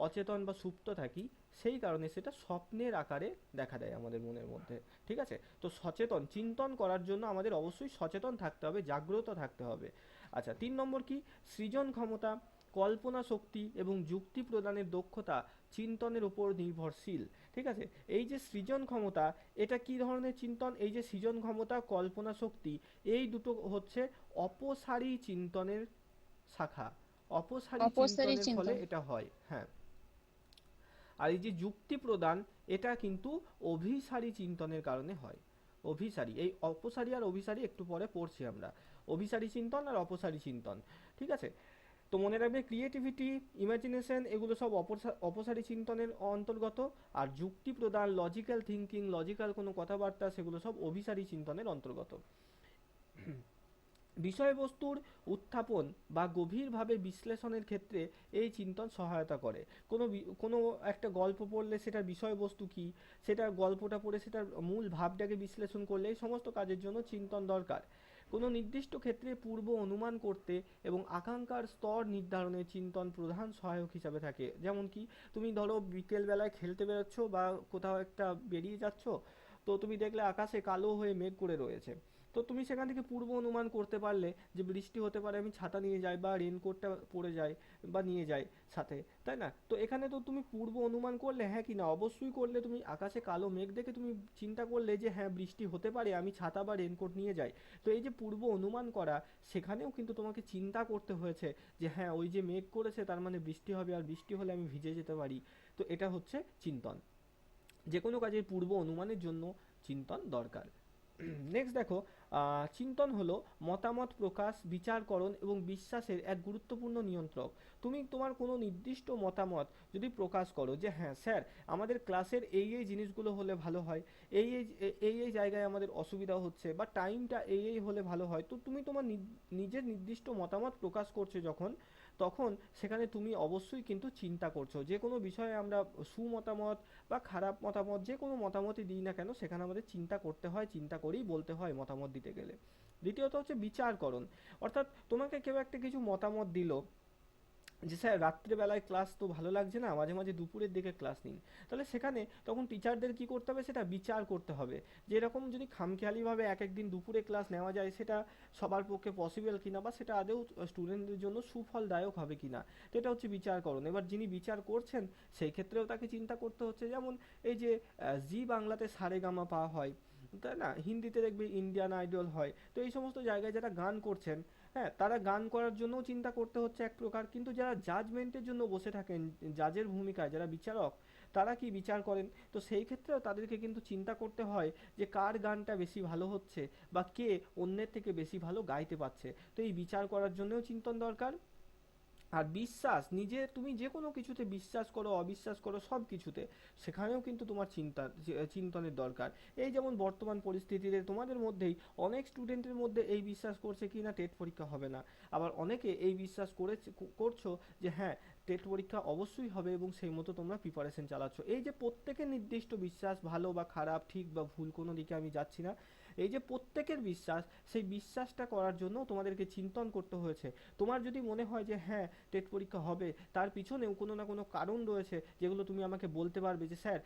অচেতন বা সুপ্ত থাকি। সেই কারণে সেটা স্বপ্নের আকারে দেখা দেয় আমাদের মনের মধ্যে। ঠিক আছে, তো সচেতন চিন্তন করার জন্য আমাদের অবশ্যই সচেতন থাকতে হবে, জাগ্রত থাকতে হবে। আচ্ছা, 3 নম্বর কি? সৃজন ক্ষমতা, কল্পনা শক্তি এবং যুক্তি প্রদানের দক্ষতা চিন্তনের উপর নির্ভরশীল। ঠিক আছে, এই যে সৃজন ক্ষমতা, এটা কি ধরনের চিন্তন? এই যে সৃজন ক্ষমতা, কল্পনা শক্তি, এই দুটো হচ্ছে অপসারী চিন্তনের শাখা। অপসারী অপসরি চিন্তনের ফলে চিন্তন। এটা হয়, হ্যাঁ। আর এই যে যুক্তি প্রদান, এটা কিন্তু অভিসারী চিন্তনের কারণে হয়। অভিসারী, এই অপসারী আর অভিসারী একটু পরে পড়ছি আমরা। অভিসারী চিন্তন আর অপসারী চিন্তন। ঠিক আছে, তো মনে রাখবে, ক্রিয়েটিভিটি, ইমাজিনেশন, এগুলো সব অপসারী চিন্তনের অন্তর্গত। আর যুক্তি প্রদান, লজিক্যাল থিঙ্কিং, লজিক্যাল কোনো কথাবার্তা, সেগুলো সব অভিসারী চিন্তনের অন্তর্গত। বিষয়বস্তুর উত্থাপন বা গভীরভাবে বিশ্লেষণের ক্ষেত্রে এই চিন্তন সহায়তা করে। কোনো একটা গল্প পড়লে সেটার বিষয়বস্তু কি, সেটা গল্পটা পড়ে সেটার মূল ভাবটাকে বিশ্লেষণ করলে, এই সমস্ত কাজের জন্য চিন্তন দরকার। কোনো নির্দিষ্ট ক্ষেত্রে পূর্ব অনুমান করতে এবং আকাঙ্ক্ষার স্তর নির্ধারণে চিন্তন প্রধান সহায়ক হিসাবে থাকে। যেমন কি, তুমি ধরো বিকেল বেলায় খেলতে বেরোচ্ছ বা কোথাও একটা বেরিয়ে যাচ্ছ, তো তুমি দেখলে আকাশে কালো হয়ে মেঘ করে রয়েছে, তো তুমি সেখান থেকে পূর্ব অনুমান করতে পারলে যে বৃষ্টি হতে পারে, আমি ছাতা নিয়ে যাই বা রেনকোটটা পরে যাই বা নিয়ে যাই সাথে, তাই না? তো এখানে তো তুমি পূর্ব অনুমান করলে, হ্যাঁ কি না? অবশ্যই করলে। তুমি আকাশে কালো মেঘ দেখে তুমি চিন্তা করলে যে হ্যাঁ, বৃষ্টি হতে পারে, আমি ছাতা বা রেনকোট নিয়ে যাই। তো এই যে পূর্ব অনুমান করা, সেখানেও কিন্তু তোমাকে চিন্তা করতে হয়েছে যে হ্যাঁ, ওই যে মেঘ করেছে, তার মানে বৃষ্টি হবে, আর বৃষ্টি হলে আমি ভিজে যেতে পারি। তো এটা হচ্ছে চিন্তন। যে কোনো কাজের পূর্ব অনুমানের জন্য চিন্তন দরকার। নেক্সট দেখো, চিন্তন হলো মতামত প্রকাশ, বিচারকরণ এবং বিশ্বাসের এক গুরুত্বপূর্ণ নিয়ন্ত্রক। তুমি তোমার কোনো নির্দিষ্ট মতামত যদি প্রকাশ করো যে হ্যাঁ স্যার, আমাদের ক্লাসের এই জিনিসগুলো হলে ভালো হয়, এই জায়গায় আমাদের অসুবিধা হচ্ছে, বা টাইমটা এই হলে ভালো হয়, তো তুমি তোমার নিজের নির্দিষ্ট মতামত প্রকাশ করছো যখন, তখন সেখানে তুমি অবশ্যই কিন্তু চিন্তা করছো। যে কোনো বিষয়ে আমরা সুমতামত বা খারাপ মতামত, যে কোনো মতামতই দিই না কেন, সেখানে আমাদের চিন্তা করতে হয়, চিন্তা করেই বলতে হয় মতামত দিতে গেলে। দ্বিতীয়ত হচ্ছে বিচারকরণ। অর্থাৎ তোমাকে কেউ একটা কিছু মতামত দিল যে স্যার রাত্রেবেলায় ক্লাস তো ভালো লাগছে না, মাঝে মাঝে দুপুরের দিকে ক্লাস নিন, তাহলে সেখানে তখন টিচারদের কি করতে হবে, সেটা বিচার করতে হবে যে এরকম যদি খামখেয়ালিভাবে এক এক দিন দুপুরে ক্লাস নেওয়া যায়, সেটা সবার পক্ষে পসিবল কিনা, বা সেটা আদৌ স্টুডেন্টদের জন্য সুফলদায়ক হবে কিনা। তো এটা হচ্ছে বিচারকরণ। এবার যিনি বিচার করছেন সেই ক্ষেত্রেও তাকে চিন্তা করতে হচ্ছে। যেমন এই যে জি বাংলাতে সারেগামা পা হয়, তাই না, হিন্দিতে দেখবে ইন্ডিয়ান আইডল হয়, তো এই সমস্ত জায়গায় যারা গান করছেন, হ্যাঁ, তারা গান করার জন্যও চিন্তা করতে হচ্ছে এক প্রকার, কিন্তু যারা জাজমেন্টের জন্য বসে থাকেন, জাজের ভূমিকায় যারা বিচারক, তারা কি বিচার করেন, তো সেই ক্ষেত্রেও তাদেরকে কিন্তু চিন্তা করতে হয় যে কার গানটা বেশি ভালো হচ্ছে, বা কে অন্যের থেকে বেশি ভালো গাইতে পারছে। তো এই বিচার করার জন্যও চিন্তন দরকার। আর বিশ্বাস, নিজে তুমি যে কোনো কিছুতে বিশ্বাস করো অবিশ্বাস করো সব কিছুতে, সেখানেও কিন্তু তোমার চিন্তনের দরকার। এই যেমন বর্তমান পরিস্থিতিতে তোমাদের মধ্যেই অনেক স্টুডেন্টের মধ্যে এই বিশ্বাস করছে কি না টেট পরীক্ষা হবে না, আবার অনেকে এই বিশ্বাস করছো যে হ্যাঁ টেট পরীক্ষা অবশ্যই হবে, এবং সেই মতো তোমরা প্রিপারেশন চালাচ্ছ। এই যে প্রত্যেকের নির্দিষ্ট বিশ্বাস, ভালো বা খারাপ, ঠিক বা ভুল, কোনো দিকে আমি যাচ্ছি না, এই যে প্রত্যেকের বিশ্বাস, সেই বিশ্বাসটা করার জন্য তোমাদেরকে চিন্তন করতে হয়েছে। তোমার যদি মনে হয় যে হ্যাঁ টেট পরীক্ষা হবে, তার পিছনেও কোনো না কোনো কারণ রয়েছে যেগুলো তুমি আমাকে বলতে পারবে যে স্যার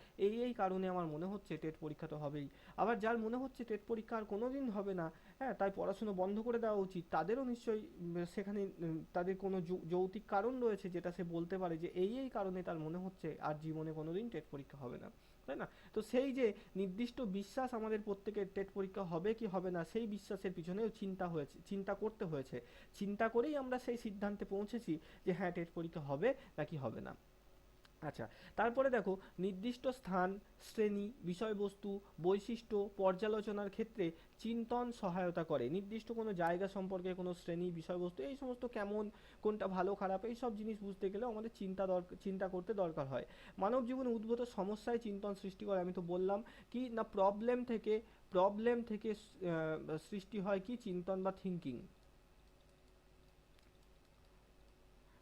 এই কারণে আমার মনে হচ্ছে টেট পরীক্ষা তো হবেই। আবার যার মনে হচ্ছে টেট পরীক্ষা আর কোনোদিন হবে না, হ্যাঁ, তাই পড়াশুনো বন্ধ করে দেওয়া উচিত, তাদেরও নিশ্চয়ই সেখানে তাদের কোনো যৌক্তিক কারণ রয়েছে যেটা সে বলতে পারে যে এই কারণে তার মনে হচ্ছে আর জীবনে কোনোদিন টেট পরীক্ষা হবে না, তাই না। তো সেই যে নির্দিষ্ট বিশ্বাস আমাদের প্রত্যেকের টেট পরীক্ষা হবে কি হবে না, সেই বিশ্বাসের পিছনেও চিন্তা করতে হয়েছে। চিন্তা করেই আমরা সেই সিদ্ধান্তে পৌঁছেছি যে হ্যাঁ টেট পরীক্ষা হবে নাকি হবে না। আচ্ছা, তারপরে দেখো নির্দিষ্ট স্থান, শ্রেণী, বিষয়বস্তু, বৈশিষ্ট্য পর্যালোচনার ক্ষেত্রে চিন্তন সহায়তা করে। নির্দিষ্ট কোনো জায়গা সম্পর্কে, কোনো শ্রেণী, বিষয়বস্তু, এই সমস্ত কেমন, কোনটা ভালো খারাপ, এই সব জিনিস বুঝতে গেলে আমাদের চিন্তা করতে দরকার হয়। মানব জীবনে উদ্ভূত সমস্যায় চিন্তন সৃষ্টি করে, আমি তো বললাম কি না, প্রবলেম থেকে সৃষ্টি হয় কি চিন্তন বা থিঙ্কিং,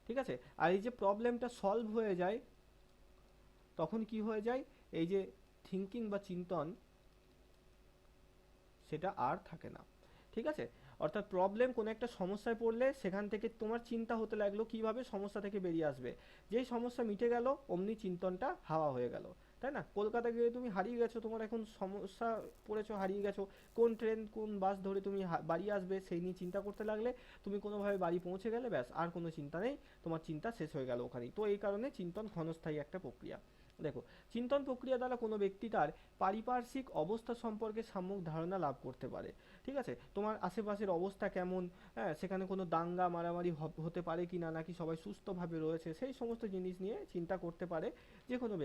ঠিক আছে। আর এই যে প্রবলেমটা সলভ হয়ে যায়, তখন কি হয়ে যায়, এই যে থিঙ্কিং বা চিন্তন, সেটা আর থাকে না, ঠিক আছে। অর্থাৎ প্রবলেম, কোনো একটা সমস্যায় পড়লে সেখান থেকে তোমার চিন্তা হতে লাগলো কিভাবে সমস্যা থেকে বেরিয়ে আসবে, যেই সমস্যা মিটে গেল অমনি চিন্তনটা হাওয়া হয়ে গেল, তাই না। কলকাতা গিয়ে তুমি হারিয়ে গেছো, তোমার এখন সমস্যা পড়েছো, হারিয়ে গেছো, কোন ট্রেন কোন বাস ধরে তুমি বাড়ি আসবে সেই নিয়ে চিন্তা করতে লাগলে, তুমি কোনোভাবে বাড়ি পৌঁছে গেলে, ব্যাস আর কোনো চিন্তা নেই, তোমার চিন্তা শেষ হয়ে গেল ওখানেই। তো এই কারণে চিন্তন ক্ষণস্থায়ী একটা প্রক্রিয়া। দেখো, চিন্তন প্রক্রিয়া দ্বারা কোনো ব্যক্তি তার পারিপার্শ্বিক অবস্থা সম্পর্কে সম্যক ধারণা লাভ করতে পারে, ঠিক আছে। তোমার আশেপাশের অবস্থা কেমন, হ্যাঁ, সেখানে কোনো দাঙ্গা মারামারি হতে পারে কি না, নাকি সবাই সুস্থভাবে রয়েছে, সেই সমস্ত জিনিস নিয়ে চিন্তা করতে পারে যে কোনো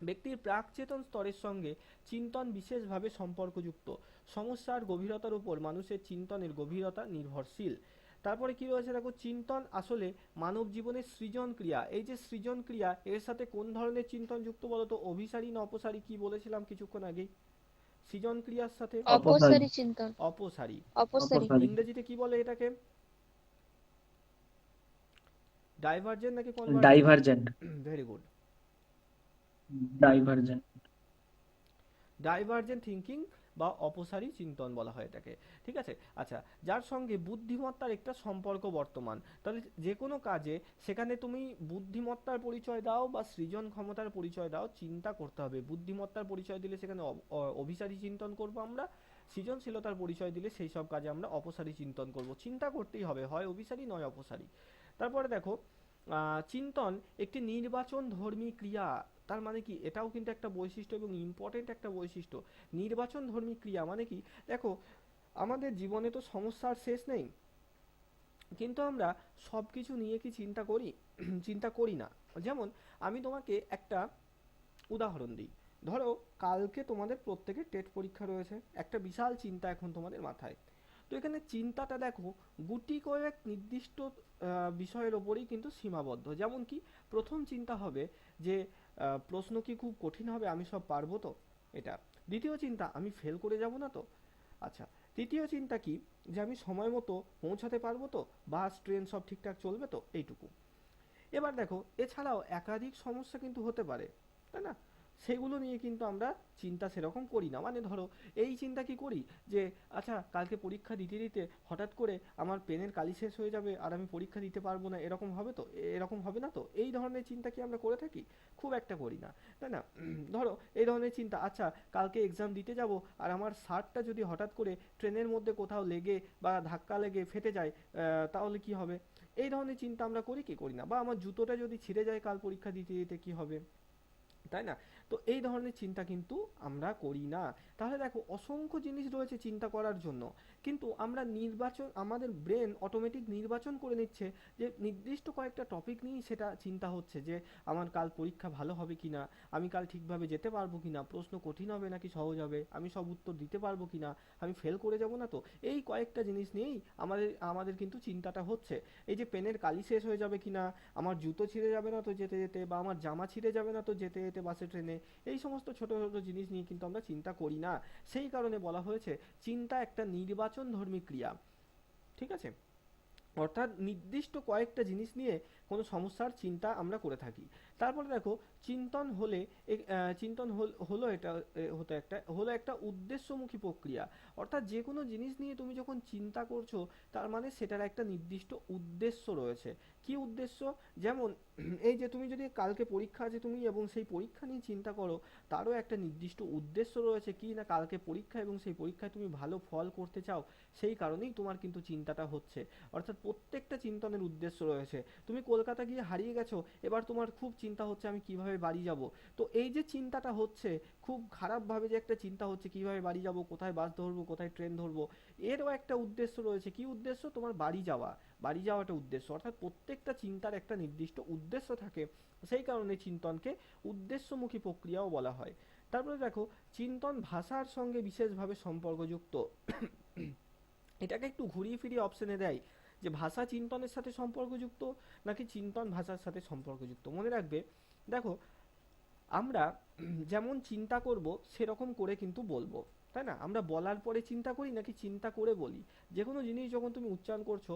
ব্যক্তির প্রাকচেতন স্তরের সঙ্গে চিন্তন বিশেষভাবে সম্পর্কযুক্ত। সমস্যার গভীরতার উপর মানুষের চিন্তনের গভীরতা নির্ভরশীল। তারপরে কি রয়েছে দেখো, চিন্তন আসলে মানব জীবনের সৃজন ক্রিয়া। এই যে সৃজন ক্রিয়া, এর সাথে কোন ধরনের চিন্তন যুক্ত বলতো, অভিসারী না অপসারী, কি বলেছিলাম কিছুক্ষণ আগেই, সৃজন ক্রিয়ার সাথে অপসারী। অপসারী চিন্তন। অপসারী। অপসারী। অপসারী। ইংরেজিতে কি বলে এটাকে, ডাইভার্জেন্ট নাকি convergent? Divergent. Very good. Divergent. Divergent thinking বা অপসারী চিন্তন বলা হয় এটাকে, ঠিক আছে। আচ্ছা, যার সঙ্গে বুদ্ধিমত্তার একটা সম্পর্ক বর্তমান। তাহলে যে কোনো কাজে সেখানে তুমি বুদ্ধিমত্তার পরিচয় দাও বা সৃজন ক্ষমতার পরিচয় দাও, চিন্তা করতে হবে। বুদ্ধিমত্তার পরিচয় দিলে সেখানে অভিসারী চিন্তন করব আমরা, সৃজনশীলতার পরিচয় দিলে সেই সব কাজে আমরা অপসারী চিন্তন করব। চিন্তা করতেই হবে, হয় অভিসারী নয় অপসারী। তারপরে দেখো, চিন্তন একটি নির্বাচন ধর্মী ক্রিয়া। তার মানে কি, এটাও কিন্তু একটা বৈশিষ্ট্য এবং ইম্পর্টেন্ট একটা বৈশিষ্ট্য। নির্বাচন ধর্মী ক্রিয়া মানে কি, দেখো আমাদের জীবনে তো সমস্যার শেষ নেই, কিন্তু আমরা সব কিছু নিয়ে কি চিন্তা করি? চিন্তা করি না। যেমন আমি তোমাকে একটা উদাহরণ দিই, ধরো কালকে তোমাদের প্রত্যেকের টেট পরীক্ষা রয়েছে, একটা বিশাল চিন্তা এখন তোমাদের মাথায়। তো এখানে চিন্তাটা দেখো গুটি কয়েক নির্দিষ্ট বিষয়ের ওপরেই কিন্তু সীমাবদ্ধ। যেমন কি, প্রথম চিন্তা হবে যে প্রশ্ন কি খুব কঠিন হবে, আমি সব পারবো তো, এটা। দ্বিতীয় চিন্তা, আমি ফেল করে যাব না তো। আচ্ছা, তৃতীয় চিন্তা কি, যে আমি সময় মতো পৌঁছাতে পারবো তো, বাস ট্রেন সব ঠিকঠাক চলবে তো, এইটুকু। এবার দেখো এছাড়াও একাধিক সমস্যা কিন্তু হতে পারে, তাই না? সেগুলো নিয়ে কিন্তু আমরা চিন্তা সেরকম করি না। মানে ধরো এই চিন্তা কি করি, যে আচ্ছা কালকে পরীক্ষা দিতে দিতে হঠাৎ করে আমার পেনের কালি শেষ হয়ে যাবে আর আমি পরীক্ষা দিতে পারবো না, এরকম হবে তো, এরকম হবে না তো, এই ধরনের চিন্তা কি আমরা করে থাকি? খুব একটা করি না, তাই না? ধরো এই ধরনের চিন্তা, আচ্ছা কালকে এক্সাম দিতে যাব আর আমার শার্টটা যদি হঠাৎ করে ট্রেনের মধ্যে কোথাও লেগে বা ধাক্কা লেগে ফেটে যায়, তাহলে কি হবে? এই ধরনের চিন্তা আমরা করি কি করি না? বা আমার জুতোটা যদি ছিঁড়ে যায় কাল পরীক্ষা দিতে দিতে কি হবে, তাই না? তো এই ধরনের চিন্তা কিন্তু আমরা করি না। তাহলে দেখো অসংখ্য জিনিস রয়েছে চিন্তা করার জন্য, কিন্তু আমরা নির্বাচন, আমাদের ব্রেন অটোমেটিক নির্বাচন করে নিচ্ছে যে নির্দিষ্ট কয়েকটা টপিক নিয়েই সেটা চিন্তা হচ্ছে, যে আমার কাল পরীক্ষা ভালো হবে কিনা, আমি কাল ঠিকভাবে যেতে পারবো কিনা, প্রশ্ন কঠিন হবে নাকি সহজ হবে, আমি সব উত্তর দিতে পারবো কিনা, আমি ফেল করে যাব না তো। এই কয়েকটা জিনিস নিয়েই আমাদের আমাদের কিন্তু চিন্তাটা হচ্ছে। এই যে পেনের কালি শেষ হয়ে যাবে কিনা, আমার জুতো ছিঁড়ে যাবে না তো যেতে যেতে, বা আমার জামা ছিঁড়ে যাবে না তো যেতে যেতে বাসে ট্রেনে, এই সমস্ত ছোট ছোট জিনিস নিয়ে কিন্তু আমরা চিন্তা করি না। সেই কারণে বলা হয়েছে চিন্তা একটা নির্বাচন ধর্মী ক্রিয়া, ঠিক আছে? অর্থাৎ নির্দিষ্ট কয়েকটা জিনিস নিয়ে কোনো সমস্যার চিন্তা আমরা করে থাকি। তারপরে দেখো চিন্তন হলে হলো এটা হলো একটা উদ্দেশ্যমুখী প্রক্রিয়া। অর্থাৎ যে কোনো জিনিস নিয়ে তুমি যখন চিন্তা করছো, তার মানে সেটার একটা নির্দিষ্ট উদ্দেশ্য রয়েছে। কি উদ্দেশ্য? যেমন এই যে তুমি যদি কালকে পরীক্ষা আছে তুমি এবং সেই পরীক্ষা নিয়ে চিন্তা করো, তারও একটা নির্দিষ্ট উদ্দেশ্য রয়েছে, কি না কালকে পরীক্ষা এবং সেই পরীক্ষায় তুমি ভালো ফল করতে চাও, সেই কারণেই তোমার কিন্তু চিন্তাটা হচ্ছে। অর্থাৎ প্রত্যেকটা চিন্তনের উদ্দেশ্য রয়েছে। তুমি কলকাতা গিয়ে হারিয়ে গেছো, এবার তোমার খুব চিন্তা হচ্ছে আমি কিভাবে বাড়ি যাব। তো এই যে চিন্তাটা হচ্ছে, খুব খারাপভাবে যে একটা চিন্তা হচ্ছে কিভাবে বাড়ি যাব, কোথায় বাস ধরবো, কোথায় ট্রেন ধরবো, এরও একটা উদ্দেশ্য রয়েছে। কি উদ্দেশ্য? তোমার বাড়ি যাওয়া, বাড়ি যাওয়াটা উদ্দেশ্য। অর্থাৎ প্রত্যেকটা চিন্তার একটা নির্দিষ্ট উদ্দেশ্য থাকে, সেই কারণে চিন্তনকে উদ্দেশ্যমুখী প্রক্রিয়াও বলা হয়। তারপরে দেখো চিন্তন ভাষার সঙ্গে বিশেষভাবে সম্পর্কযুক্ত। এটাকে একটু ঘুরিয়ে ফিরিয়ে অপশনে দেয় যে ভাষা চিন্তনের সাথে সম্পর্কযুক্ত নাকি চিন্তন ভাষার সাথে সম্পর্কযুক্ত। মনে রাখবে, দেখো আমরা যেমন চিন্তা করব সেরকম করে কিন্তু বলবো, তাই না? আমরা বলার পরে চিন্তা করি নাকি চিন্তা করে বলি? যে কোনো জিনিস যখন তুমি উচ্চারণ করছো,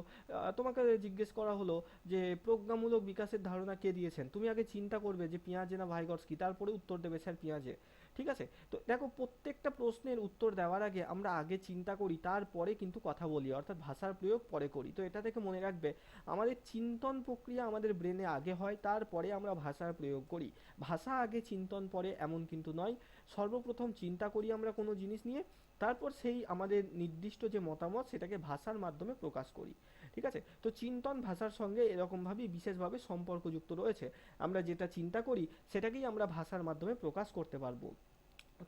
তোমাকে জিজ্ঞেস করা হলো যে প্রজ্ঞামূলক বিকাশের ধারণা কে দিয়েছেন, তুমি আগে চিন্তা করবে যে পিঁয়াজে না ভাইগটস্কি, তারপরে উত্তর দেবে স্যার পিঁয়াজে। ঠিক আছে? তো দেখো প্রত্যেকটা প্রশ্নের উত্তর দেওয়ার আগে আমরা আগে চিন্তা করি, তারপরে কিন্তু কথা বলি, অর্থাৎ ভাষার প্রয়োগ পরে করি। তো এটা থেকে মনে রাখবে, আমাদের চিন্তন প্রক্রিয়া আমাদের ব্রেনে আগে হয়, তারপরে আমরা ভাষার প্রয়োগ করি। ভাষা আগে চিন্তন পরে এমন কিন্তু নয়। সর্বপ্রথম চিন্তা করি আমরা কোনো জিনিস নিয়ে, তারপর সেই আমাদের নির্দিষ্ট যে মতামত সেটাকে ভাষার মাধ্যমে প্রকাশ করি। ঠিক আছে? তো চিন্তন ভাষার সঙ্গে এরকমভাবেই বিশেষভাবে সম্পর্কযুক্ত রয়েছে। আমরা যেটা চিন্তা করি সেটাকেই আমরা ভাষার মাধ্যমে প্রকাশ করতে পারবো।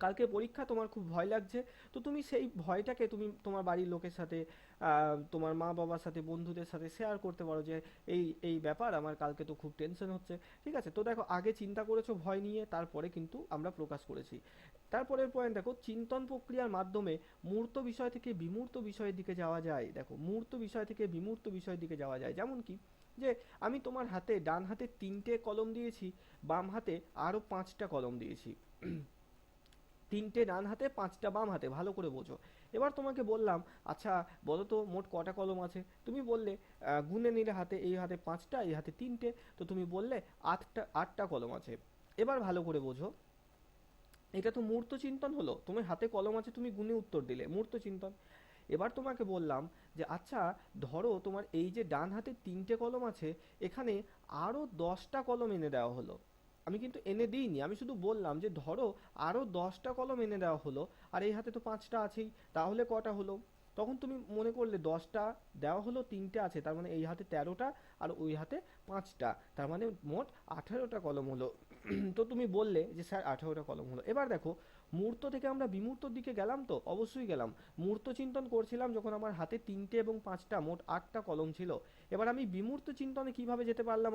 কালকে পরীক্ষা, তোমার খুব ভয় লাগছে, তো তুমি সেই ভয়টাকে তুমি তোমার বাড়ির লোকের সাথে, তোমার মা বাবার সাথে, বন্ধুদের সাথে শেয়ার করতে পারো যে এই এই ব্যাপার, আমার কালকে তো খুব টেনশন হচ্ছে। ঠিক আছে? তো দেখো আগে চিন্তা করেছো ভয় নিয়ে, তারপরে কিন্তু আমরা প্রকাশ করেছি। তারপরের পয়েন্ট দেখো, চিন্তন প্রক্রিয়ার মাধ্যমে মূর্ত বিষয় থেকে বিমূর্ত বিষয়ের দিকে যাওয়া যায়। দেখো মূর্ত বিষয় থেকে বিমূর্ত বিষয়ের দিকে যাওয়া যায়, যেমন কি, যে আমি তোমার হাতে, ডান হাতে 3টে কলম দিয়েছি, বাম হাতে আরো 5টা কলম দিয়েছি। 3টে ডান হাতে, 5টা বাম হাতে, ভালো করে বোঝো। এবার তোমাকে বললাম, আচ্ছা বলো তো মোট কটা কলম আছে? তুমি বললে, গুনে নিলে হাতে, এই হাতে 5টা, এই হাতে 3টে, তো তুমি বললে 8টা কলম আছে। এবার ভালো করে বোঝো, এটা তো মূর্ত চিন্তন হলো, তোমার হাতে কলম আছে তুমি গুনে উত্তর দিলে, মূর্ত চিন্তন। এবার তোমাকে বললাম যে আচ্ছা ধরো তোমার এই যে ডান হাতে 3টে কলম আছে, এখানে আরো 10টা কলম এনে দেওয়া হলো। আমি কিন্তু এনে দিইনি, আমি শুধু বললাম যে ধরো আরো 10টা কলম এনে দেওয়া হলো, আর এই হাতে তো 5টা আছেই, তাহলে কটা হলো? তখন তুমি মনে করলে 10টা দেওয়া হলো, 3টে আছে, তার মানে এই হাতে 13টা আর ওই হাতে 5টা, তার মানে মোট 18টা কলম হলো। তো তুমি বললে যে স্যার 18টা কলম হলো। এবার দেখো মূর্ত থেকে আমরা বিমূর্তর দিকে গেলাম, তো অবশ্যই গেলাম। মূর্ত চিন্তন করছিলাম যখন আমার হাতে 3টে এবং 5টা, মোট 8টা কলম ছিল। এবার আমি বিমূর্ত চিন্তনে কিভাবে যেতে পারলাম?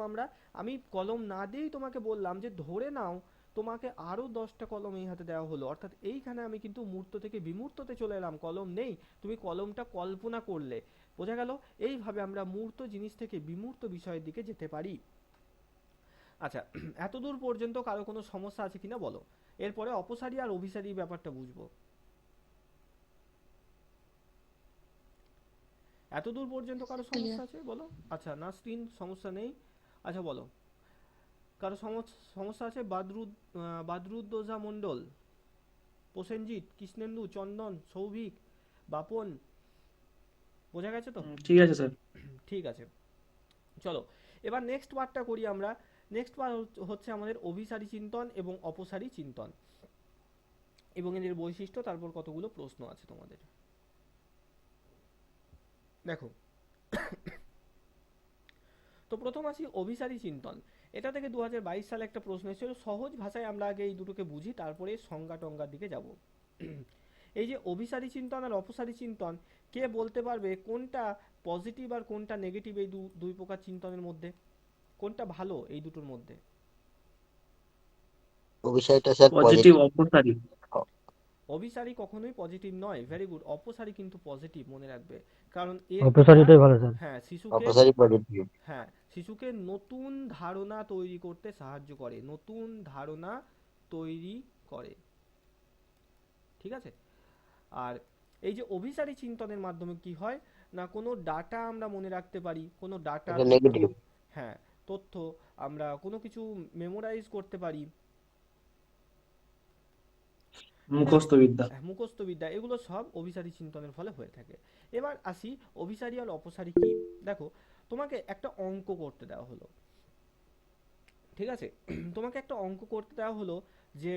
আমি কলম না দিয়েই তোমাকে বললাম যে ধরে নাও তোমাকে আরো 10টা কলম এই হাতে দেওয়া হলো, অর্থাৎ এইখানে আমি কিন্তু মূর্ত থেকে বিমূর্ততে চলে এলাম, কলম নেই, তুমি কলমটা কল্পনা করলে। বোঝা গেল? এইভাবে আমরা মূর্ত জিনিস থেকে বিমূর্ত বিষয়ের দিকে যেতে পারি। আচ্ছা, এতদূর পর্যন্ত কারো কোনো সমস্যা আছে কিনা বলো। এরপরে অপসারী আর অভিসারী ব্যাপারটা বুঝবো। এতদূর পর্যন্ত কারো সমস্যা ক্লিয়ার। আছে বলো। আচ্ছা, নাসরিন সমস্যা নেই। আচ্ছা বলো, কারো সমস্যা আছে? বাদরুদ্দোজা মণ্ডল, প্রসেনজিৎ, কৃষ্ণেন্দু, চন্দন, সৌভিক, বাপন, বোঝা গেছে তো? ঠিক আছে স্যার। ঠিক আছে, চলো এবার নেক্সট পার্টটা করি আমরা। নেক্সট পার্ট হচ্ছে আমাদের অভিসারী চিন্তন এবং অপসারী চিন্তন এবং এদের বৈশিষ্ট্য, তারপর কতগুলো প্রশ্ন আছে তোমাদের। দেখো, তো প্রথম আসি অভিসারী চিন্তন। এটা থেকে 2022 সালে একটা প্রশ্ন এসেছিল, সহজ ভাষায় আমরা আগে এই দুটোকে বুঝি, তারপরে সংজ্ঞা টঙ্গার দিকে যাব। এই যে অভিসারী চিন্তন আর অপসারী চিন্তন, কে বলতে পারবে কোনটা পজিটিভ আর কোনটা নেগেটিভ এই দুই প্রকার চিন্তনের মধ্যে? কোনটা ভালো এই দুটোর মধ্যে? অভিসারীটা স্যার পজিটিভ, পজিটিভ। অপসারী। অভিসারী কখনোই পজিটিভ নয়, ভেরি গুড। অপসারী কিন্তু পজিটিভ, মনে রাখবে, কারণ এর অপসারিটাই ভালো স্যার। হ্যাঁ শিশুকে, অপসারী পজিটিভ। হ্যাঁ শিশুকে নতুন ধারণা তৈরি করতে সাহায্য করে, নতুন ধারণা তৈরি করে, ঠিক আছে? আর এই যে অভিসারী চিন্তনের মাধ্যমে কি হয় না, কোনো ডাটা আমরা মনে রাখতে পারি, কোনো ডাটা, এটা নেগেটিভ। হ্যাঁ তথ্য আমরা কোনো কিছু মেমোরাইজ করতে পারি, মুখস্থ বিদ্যা। মুখস্থ বিদ্যা, এগুলো সব অভিসারী চিন্তনের ফলে হয়ে থাকে। এবার আসি অভিসারী আর অপসারী কি। দেখো, তোমাকে একটা অঙ্ক করতে দেওয়া হলো, ঠিক আছে? তোমাকে একটা অঙ্ক করতে দেওয়া হলো যে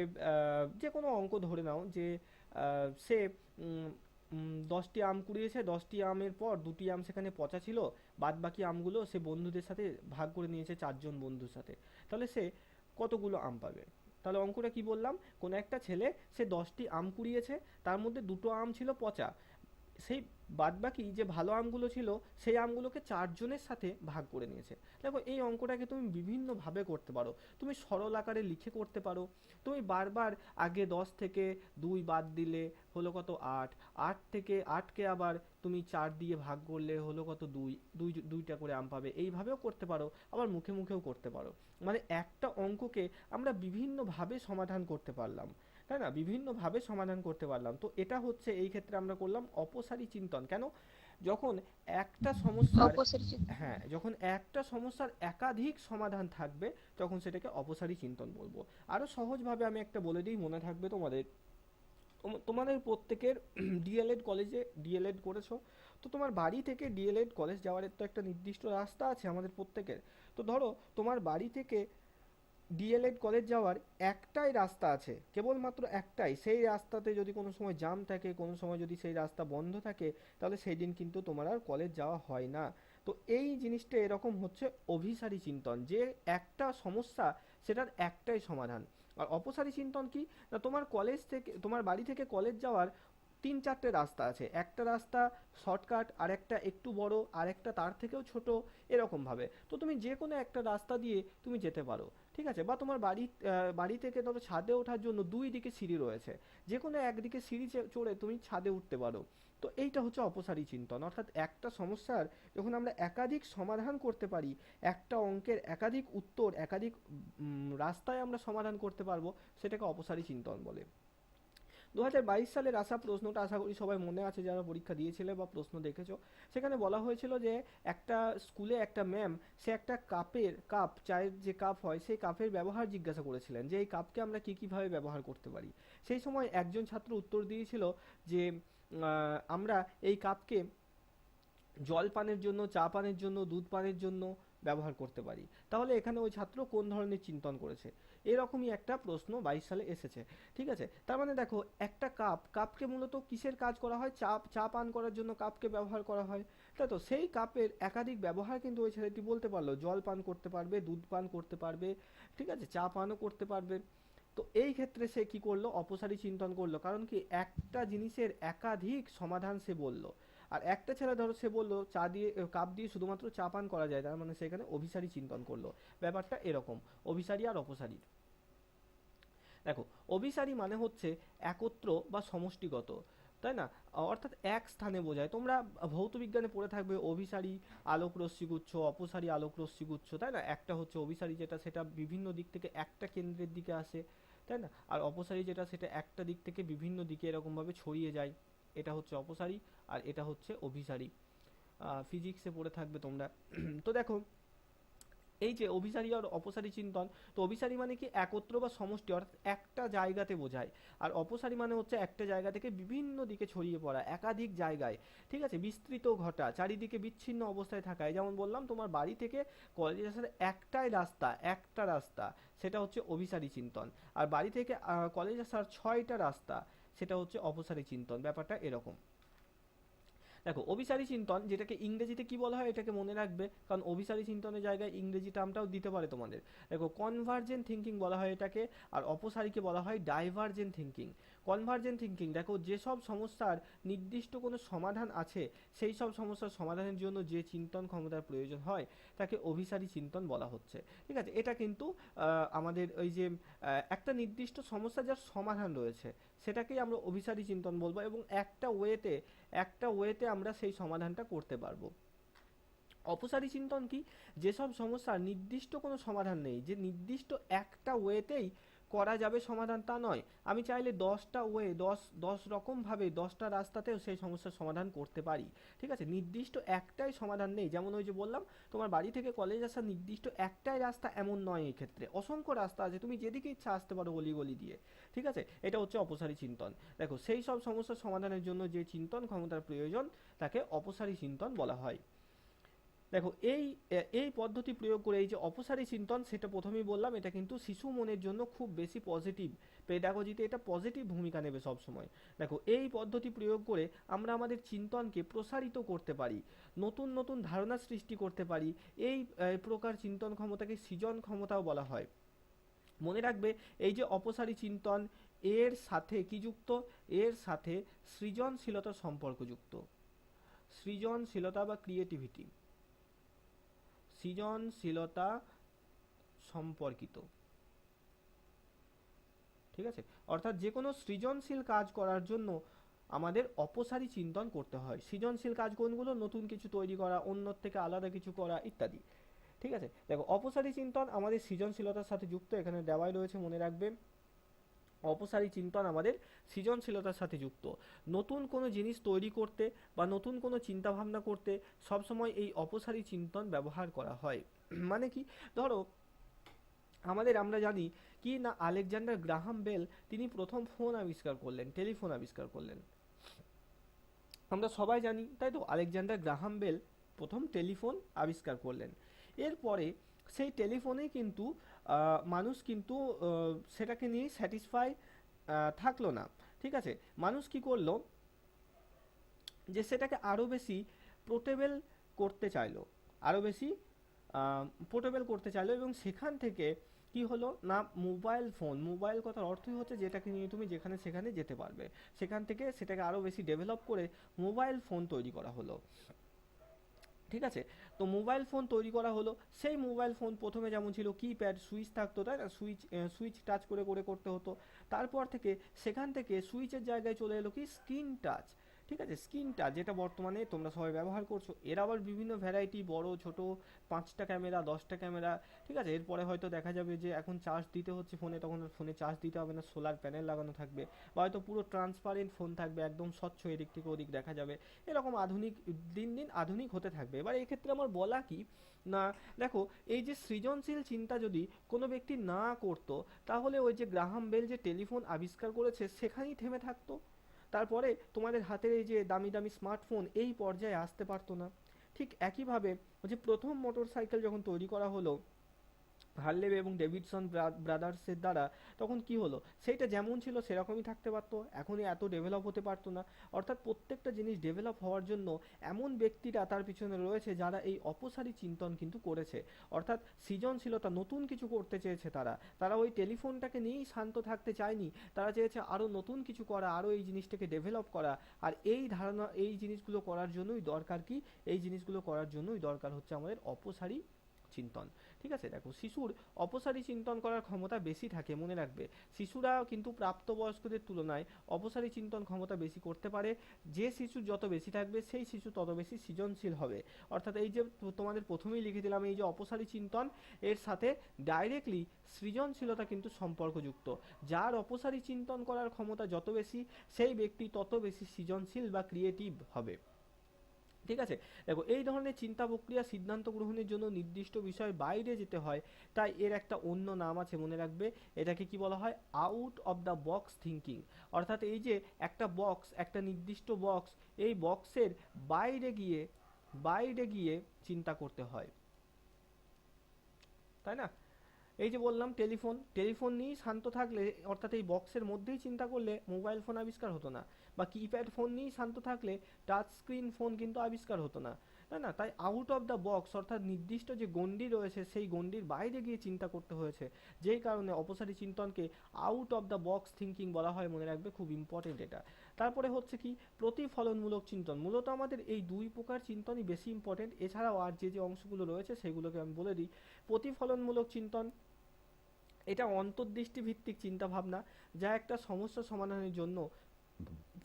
যে কোনো অঙ্ক ধরে নাও যে সে 10টি আম কুড়িয়েছে, 10টি আমের পর 2টি আম সেখানে পচা ছিল, বাদ বাকি আমগুলো সে বন্ধুদের সাথে ভাগ করে নিয়েছে, 4জন বন্ধুর সাথে। তাহলে সে কতগুলো আম পাবে? তাহলে অঙ্কটা কি বললাম, কোন একটা ছেলে সে 10টি আম কুড়িয়েছে, তার মধ্যে 2টো আম ছিল পচা, সেই বাদবাকি যে ভালো আমগুলো ছিল সেই আমগুলোকে 4জনের সাথে ভাগ করে নিয়েছে। দেখো, এই অঙ্কটাকে তুমি বিভিন্নভাবে করতে পারো। তুমি সরল আকারে লিখে করতে পারো, তুমি বারবার আগে 10 থেকে 2 বাদ দিলে হলো কত 8, 8 থেকে 8কে আবার তুমি 4 দিয়ে ভাগ করলে হলো কত 2, দুইটা করে আম পাবে। এইভাবেও করতে পারো, আবার মুখে মুখেও করতে পারো। মানে একটা অঙ্ককে আমরা বিভিন্নভাবে সমাধান করতে পারলাম, তাই না? বিভিন্নভাবে সমাধান করতে পারলাম। তো এটা হচ্ছে এই ক্ষেত্রে আমরা করলাম অপসারী চিন্তন। কেন? যখন একটা সমস্যার, অপসারী চিন্তন। হ্যাঁ যখন একটা সমস্যার একাধিক সমাধান থাকবে তখন সেটাকে অপসারী চিন্তন বলবো। আরো সহজভাবে আমি একটা বলে দিই, মনে থাকবে তোমাদের। তোমাদের প্রত্যেকের ডিএলএড কলেজে ডিএলএড করেছো, তো তোমার বাড়ি থেকে ডিএলএড কলেজ যাওয়ার তো একটা নির্দিষ্ট রাস্তা আছে আমাদের প্রত্যেকের। তো ধরো তোমার বাড়ি থেকে ডিএলএড কলেজ যাওয়ার একটাই রাস্তা আছে, কেবলমাত্র একটাই। সেই রাস্তাতে যদি কোনো সময় জ্যাম থাকে, কোনো সময় যদি সেই রাস্তা বন্ধ থাকে, তাহলে সেই দিন কিন্তু তোমার আর কলেজ যাওয়া হয় না। তো এই জিনিসটা এরকম হচ্ছে অভিসারী চিন্তন, যে একটা সমস্যা সেটার একটাই সমাধান। আর অপসারী চিন্তন কি না, তোমার কলেজ থেকে, তোমার বাড়ি থেকে কলেজ যাওয়ার 3-4টে রাস্তা আছে, একটা রাস্তা শর্টকাট, আর একটা একটু বড়, আর একটা তার থেকেও ছোট, এরকম ভাবে। তো তুমি যে কোনো একটা রাস্তা দিয়ে তুমি যেতে পারো, ঠিক আছে? বা তোমার বাড়ি থেকে ধরো ছাদে ওঠার জন্য 2 দিকে সিঁড়ি রয়েছে, যে কোনো একদিকে সিঁড়ি চড়ে তুমি ছাদে উঠতে পারো। তো এইটা হচ্ছে অপসারী চিন্তন, অর্থাৎ একটা সমস্যার যখন আমরা একাধিক সমাধান করতে পারি, একটা অঙ্কের একাধিক উত্তর একাধিক রাস্তায় আমরা সমাধান করতে পারবো, সেটাকে অপসারী চিন্তন বলে। 2022 সালের আসা প্রশ্নটা আশা করি সবাই মনে আছে যারা পরীক্ষা দিয়েছিলে বা প্রশ্ন দেখেছো। সেখানে বলা হয়েছিল যে একটা স্কুলে একটা ম্যাম, সে একটা কাপ, চায়ের যে কাপ হয় সেই কাপের ব্যবহার জিজ্ঞাসা করেছিলেন, যে এই কাপকে আমরা কি কিভাবে ব্যবহার করতে পারি। সেই সময় একজন ছাত্র উত্তর দিয়েছিল যে আমরা এই কাপকে জল পানের জন্য, চা পানের জন্য, দুধ পানের জন্য ব্যবহার করতে পারি। তাহলে এখানে ওই ছাত্র কোন ধরনের চিন্তন করেছে? এরকমই একটা প্রশ্ন 22 সালে এসেছে, ঠিক আছে? তার মানে দেখো, একটা কাপকে মূলত কিসের কাজ করা হয়? চা পান করার জন্য কাপকে ব্যবহার করা হয়, তাই তো? সেই কাপের একাধিক ব্যবহার কিন্তু ওই ছেলেটি বলতে পারলো, জল পান করতে পারবে, দুধ পান করতে পারবে, ঠিক আছে, চা পানও করতে পারবে। তো এই ক্ষেত্রে সে কি করলো? অপসারী চিন্তন করলো। কারণ কি, একটা জিনিসের একাধিক সমাধান সে বললো। আর একটা ছেলে ধরো সে বললো চা দিয়ে, কাপ দিয়ে শুধুমাত্র চা পান করা যায়, তার মানে সেখানে অভিসারী চিন্তন করলো। ব্যাপারটা এরকম, অভিসারী আর অপসারী। দেখো, অভিসারী মানে হচ্ছে একত্র বা সমষ্টিগত, তাই না? অর্থাৎ এক স্থানে বোঝায়। তোমরা ভৌত বিজ্ঞানে পড়ে থাকবে অভিসারী আলোক রশ্মিগুচ্ছ, অপসারী আলোক রশ্মিগুচ্ছ, তাই না? একটা হচ্ছে অভিসারী যেটা, সেটা বিভিন্ন দিক থেকে একটা কেন্দ্রের দিকে আসে, তাই না? আর অপসারী যেটা, সেটা একটা দিক থেকে বিভিন্ন দিকে এরকমভাবে ছড়িয়ে যায়, এটা হচ্ছে অপসারী। আর এটা হচ্ছে অভিসারী, ফিজিক্সে পড়ে থাকবে তোমরা। তো দেখো, এই যে অভিসারী আর অপসারী চিন্তন, তো অভিসারী মানে কি একত্র বা সমষ্টি, অর্থাৎ একটা জায়গাতে বোঝায়। আর অপসারী মানে হচ্ছে একটা জায়গা থেকে বিভিন্ন দিকে ছড়িয়ে পড়া, একাধিক জায়গায়, ঠিক আছে, বিস্তৃত ঘটা, চারিদিকে বিচ্ছিন্ন অবস্থায় থাকা। যেমন বললাম, তোমার বাড়ি থেকে কলেজে আসার একটাই রাস্তা, একটা রাস্তা, সেটা হচ্ছে অভিসারী চিন্তন। আর বাড়ি থেকে কলেজ আসার 6টা রাস্তা, সেটা হচ্ছে অপসারী চিন্তন। ব্যাপারটা এরকম। দেখো, অভিসারী চিন্তন যেটাকে ইংরেজিতে কি বলা হয় এটাকে মনে রাখবে, কারণ অভিসারী চিন্তনের জায়গায় ইংরেজি টার্মটাও দিতে পারে তোমাদের। দেখো, কনভার্জেন্ট থিঙ্কিং বলা হয় এটাকে, আর অপসারীকে বলা হয় ডাইভার্জেন্ট থিঙ্কিং। কনভার্জেন্ট থিঙ্কিং, দেখো, যেসব সমস্যার নির্দিষ্ট কোনো সমাধান আছে, সেই সব সমস্যার সমাধানের জন্য যে চিন্তন ক্ষমতার প্রয়োজন হয় তাকে অভিসারী চিন্তন বলা হচ্ছে। ঠিক আছে, এটা কিন্তু আমাদের ওই যে একটা নির্দিষ্ট সমস্যা যার সমাধান রয়েছে, সেটাকেই আমরা অভিসারী চিন্তন বলবো, এবং একটা ওয়েতে আমরা সেই সমাধানটা করতে পারবো। অপসারী চিন্তন কি? যেসব সমস্যার নির্দিষ্ট কোনো সমাধান নেই, যে নির্দিষ্ট একটা ওয়েতেই করা যাবে সমাধান, তা নয়। আমি চাইলে 10টা ওয়ে, দশ রকম ভাবে 10টা রাস্তাতেও সেই সমস্যার সমাধান করতে পারি। ঠিক আছে, নির্দিষ্ট একটাই সমাধান নেই। যেমন ওই যে বললাম, তোমার বাড়ি থেকে কলেজ আসার নির্দিষ্ট একটাই রাস্তা, এমন নয়। এই ক্ষেত্রে অসংখ্য রাস্তা আছে, তুমি যেদিকে ইচ্ছা আসতে পারো গলি গলি দিয়ে। ঠিক আছে, এটা হচ্ছে অপসারী চিন্তন। দেখো, সেই সব সমস্যার সমাধানের জন্য যে চিন্তন ক্ষমতার প্রয়োজন তাকে অপসারী চিন্তন বলা হয়। দেখো, এই পদ্ধতি প্রয়োগ করে এই যে অপসারী চিন্তন, সেটা প্রথমেই বললাম, এটা কিন্তু শিশু মনের জন্য খুব বেশি পজিটিভ। পেডাগজিতে এটা পজিটিভ ভূমিকা নেবে সব সময়। দেখো, এই পদ্ধতি প্রয়োগ করে আমরা আমাদের চিন্তনকে প্রসারিত করতে পারি, নতুন নতুন ধারণা সৃষ্টি করতে পারি। এই প্রকার চিন্তন ক্ষমতাকে সৃজন ক্ষমতাও বলা হয়। মনে রাখবে, এই যে অপসারী চিন্তন, এর সাথে কি যুক্ত? এর সাথে সৃজনশীলতার সম্পর্কযুক্ত। সৃজনশীলতা বা ক্রিয়েটিভিটি, সৃজনশীলতা সম্পর্কিত। ঠিক আছে, অর্থাৎ যে কোনো সৃজনশীল কাজ করার জন্য আমাদের অপসারী চিন্তন করতে হয়। সৃজনশীল কাজ কোনগুলো? নতুন কিছু তৈরি করা, অন্যর থেকে আলাদা কিছু করা, ইত্যাদি। ঠিক আছে, দেখো, অপসারী চিন্তন আমাদের সৃজনশীলতার সাথে যুক্ত, এখানে দেওয়াই রয়েছে, মনে রাখবে। অপসারী চিন্তন আমাদের সৃজনশীলতার সাথে যুক্ত। নতুন কোনো জিনিস তৈরি করতে বা নতুন কোনো চিন্তা ভাবনা করতে সবসময় এই অপসারী চিন্তন ব্যবহার করা হয়। মানে কি? ধরো, আমরা জানি কি না, আলেকজান্ডার গ্রাহাম বেল তিনি প্রথম ফোন আবিষ্কার করলেন, টেলিফোন আবিষ্কার করলেন। আমরা সবাই জানি, তাই তো? আলেকজান্ডার গ্রাহাম বেল প্রথম টেলিফোন আবিষ্কার করলেন। এরপরে সেই টেলিফোনে কিন্তু মানুষ কিন্তু সেটাকে নিয়ে স্যাটিসফাই থাকলো না। ঠিক আছে, মানুষ কি করলো, যে সেটাকে আরও বেশি পোর্টেবল করতে চাইলো, আরও বেশি পোর্টেবল করতে চাইলো, এবং সেখান থেকে কি হলো না, মোবাইল ফোন, মোবাইল কথার অর্থই হচ্ছে যেটাকে নিয়ে তুমি যেখানে সেখানে যেতে পারবে। সেখান থেকে সেটাকে আরও বেশি ডেভেলপ করে মোবাইল ফোন তৈরি করা হলো। ঠিক আছে, তো মোবাইল ফোন তৈরি করা হলো। সেই মোবাইল ফোন প্রথমে যেমন ছিল কিপ্যাড, সুইচ থাকতো, তাই না? সুইচ টাচ করে করে করতে হতো। তারপর থেকে সেখান থেকে সুইচের জায়গায় চলে এলো কি, স্ক্রিন টাচ। ঠিক আছে, স্ক্রিন টাচ যেটা বর্তমানে তোমরা সবাই ব্যবহার করছো। এর আবার বিভিন্ন ভ্যারাইটি, বড় ছোট, 5টা ক্যামেরা, 10টা ক্যামেরা। ঠিক আছে, এরপরে হয়তো দেখা যাবে যে এখন চার্জ দিতে হচ্ছে ফোনে, তখন ফোনে চার্জ দিতে হবে না, সোলার প্যানেল লাগানো থাকবে, বা হয়তো পুরো ট্রান্সপারেন্ট ফোন থাকবে, একদম স্বচ্ছ, এদিক থেকে ওদিক দেখা যাবে। এরকম আধুনিক, দিন দিন আধুনিক হতে থাকবে। এবার এক্ষেত্রে আমার বলা কি না, দেখো, এই যে সৃজনশীল চিন্তা যদি কোনো ব্যক্তি না করতো, তাহলে ওই যে গ্রাহাম বেল যে টেলিফোন আবিষ্কার করেছে সেখানেই থেমে থাকতো। তারপরে তোমাদের হাতের এই যে দামি দামি স্মার্টফোন এই পর্যায়ে আসতে পারতো না। ঠিক একইভাবে ওই যে প্রথম মোটর সাইকেল যখন তৈরি করা হলো হার্লে এবং ডেভিডসন ব্রাদার্সের দ্বারা, তখন কি হলো, সেইটা যেমন ছিল সেরকমই থাকতে পারতো, এখনই এত ডেভেলপ হতে পারতো না। অর্থাৎ প্রত্যেকটা জিনিস ডেভেলপ হওয়ার জন্য এমন ব্যক্তিরা তার পিছনে রয়েছে যারা এই অপসারী চিন্তন কিন্তু করেছে। অর্থাৎ সৃজনশীলতা, নতুন কিছু করতে চেয়েছে তারা ওই টেলিফোনটাকে নিয়েই শান্ত থাকতে চায়নি, তারা চেয়েছে আরও নতুন কিছু করা, আরও এই জিনিসটাকে ডেভেলপ করা। আর এই ধারণা, এই জিনিসগুলো করার জন্যই দরকার কি, এই জিনিসগুলো করার জন্যই দরকার হচ্ছে আমাদের অপসারী চিন্তন। ঠিক আছে, দেখো শিশুর অপসারী চিন্তন করার ক্ষমতা বেশি থাকে, মনে রাখবে। শিশুরা কিন্তু প্রাপ্তবয়স্কদের তুলনায় অপসারী চিন্তন ক্ষমতা বেশি করতে পারে। যে শিশু যত বেশি থাকবে সেই শিশু তত বেশি সৃজনশীল হবে। অর্থাৎ এই যে তোমাদের প্রথমেই লিখে দিলাম, এই যে অপসারী চিন্তন, এর সাথে ডাইরেক্টলি সৃজনশীলতা কিন্তু সম্পর্কযুক্ত। যার অপসারী চিন্তন করার ক্ষমতা যত বেশি, সেই ব্যক্তি তত বেশি সৃজনশীল বা ক্রিয়েটিভ হবে। ঠিক আছে, দেখো এই ধরনের চিন্তা প্রক্রিয়া সিদ্ধান্ত গ্রহণের জন্য নির্দিষ্ট বিষয়ের বাইরে যেতে হয়, তাই এর একটা অন্য নাম আছে, মনে রাখবে। এটাকে কি বলা হয়? Out of the box thinking. অর্থাৎ এই যে একটা বক্স, একটা নির্দিষ্ট বক্স, এই বক্সের বাইরে গিয়ে চিন্তা করতে হয়, তাই না? এই যে বললাম টেলিফোন নিয়েই শান্ত থাকলে, অর্থাৎ এই বক্সের মধ্যেই চিন্তা করলে মোবাইল ফোন আবিষ্কার হতো না, বা কিপ্যাড ফোন নিয়েই শান্ত থাকলে টাচ স্ক্রিন ফোন কিন্তু আবিষ্কার হতো না, তাই না? তাই আউট অফ দ্য বক্স, অর্থাৎ নির্দিষ্ট যে গণ্ডি রয়েছে সেই গণ্ডির বাইরে গিয়ে চিন্তা করতে হয়েছে, যেই কারণে অপসারী চিন্তনকে out of the box thinking বলা হয়, মনে রাখবে, খুব ইম্পর্টেন্ট এটা। তারপরে হচ্ছে কি প্রতিফলনমূলক চিন্তন। মূলত আমাদের এই দুই প্রকার চিন্তনই বেশি ইম্পর্টেন্ট, এছাড়াও আর যে অংশগুলো রয়েছে সেগুলোকে আমি বলে দিই। প্রতিফলনমূলক চিন্তন, এটা অন্তর্দৃষ্টি ভিত্তিক চিন্তা ভাবনা, যা একটা সমস্যা সমাধানের জন্য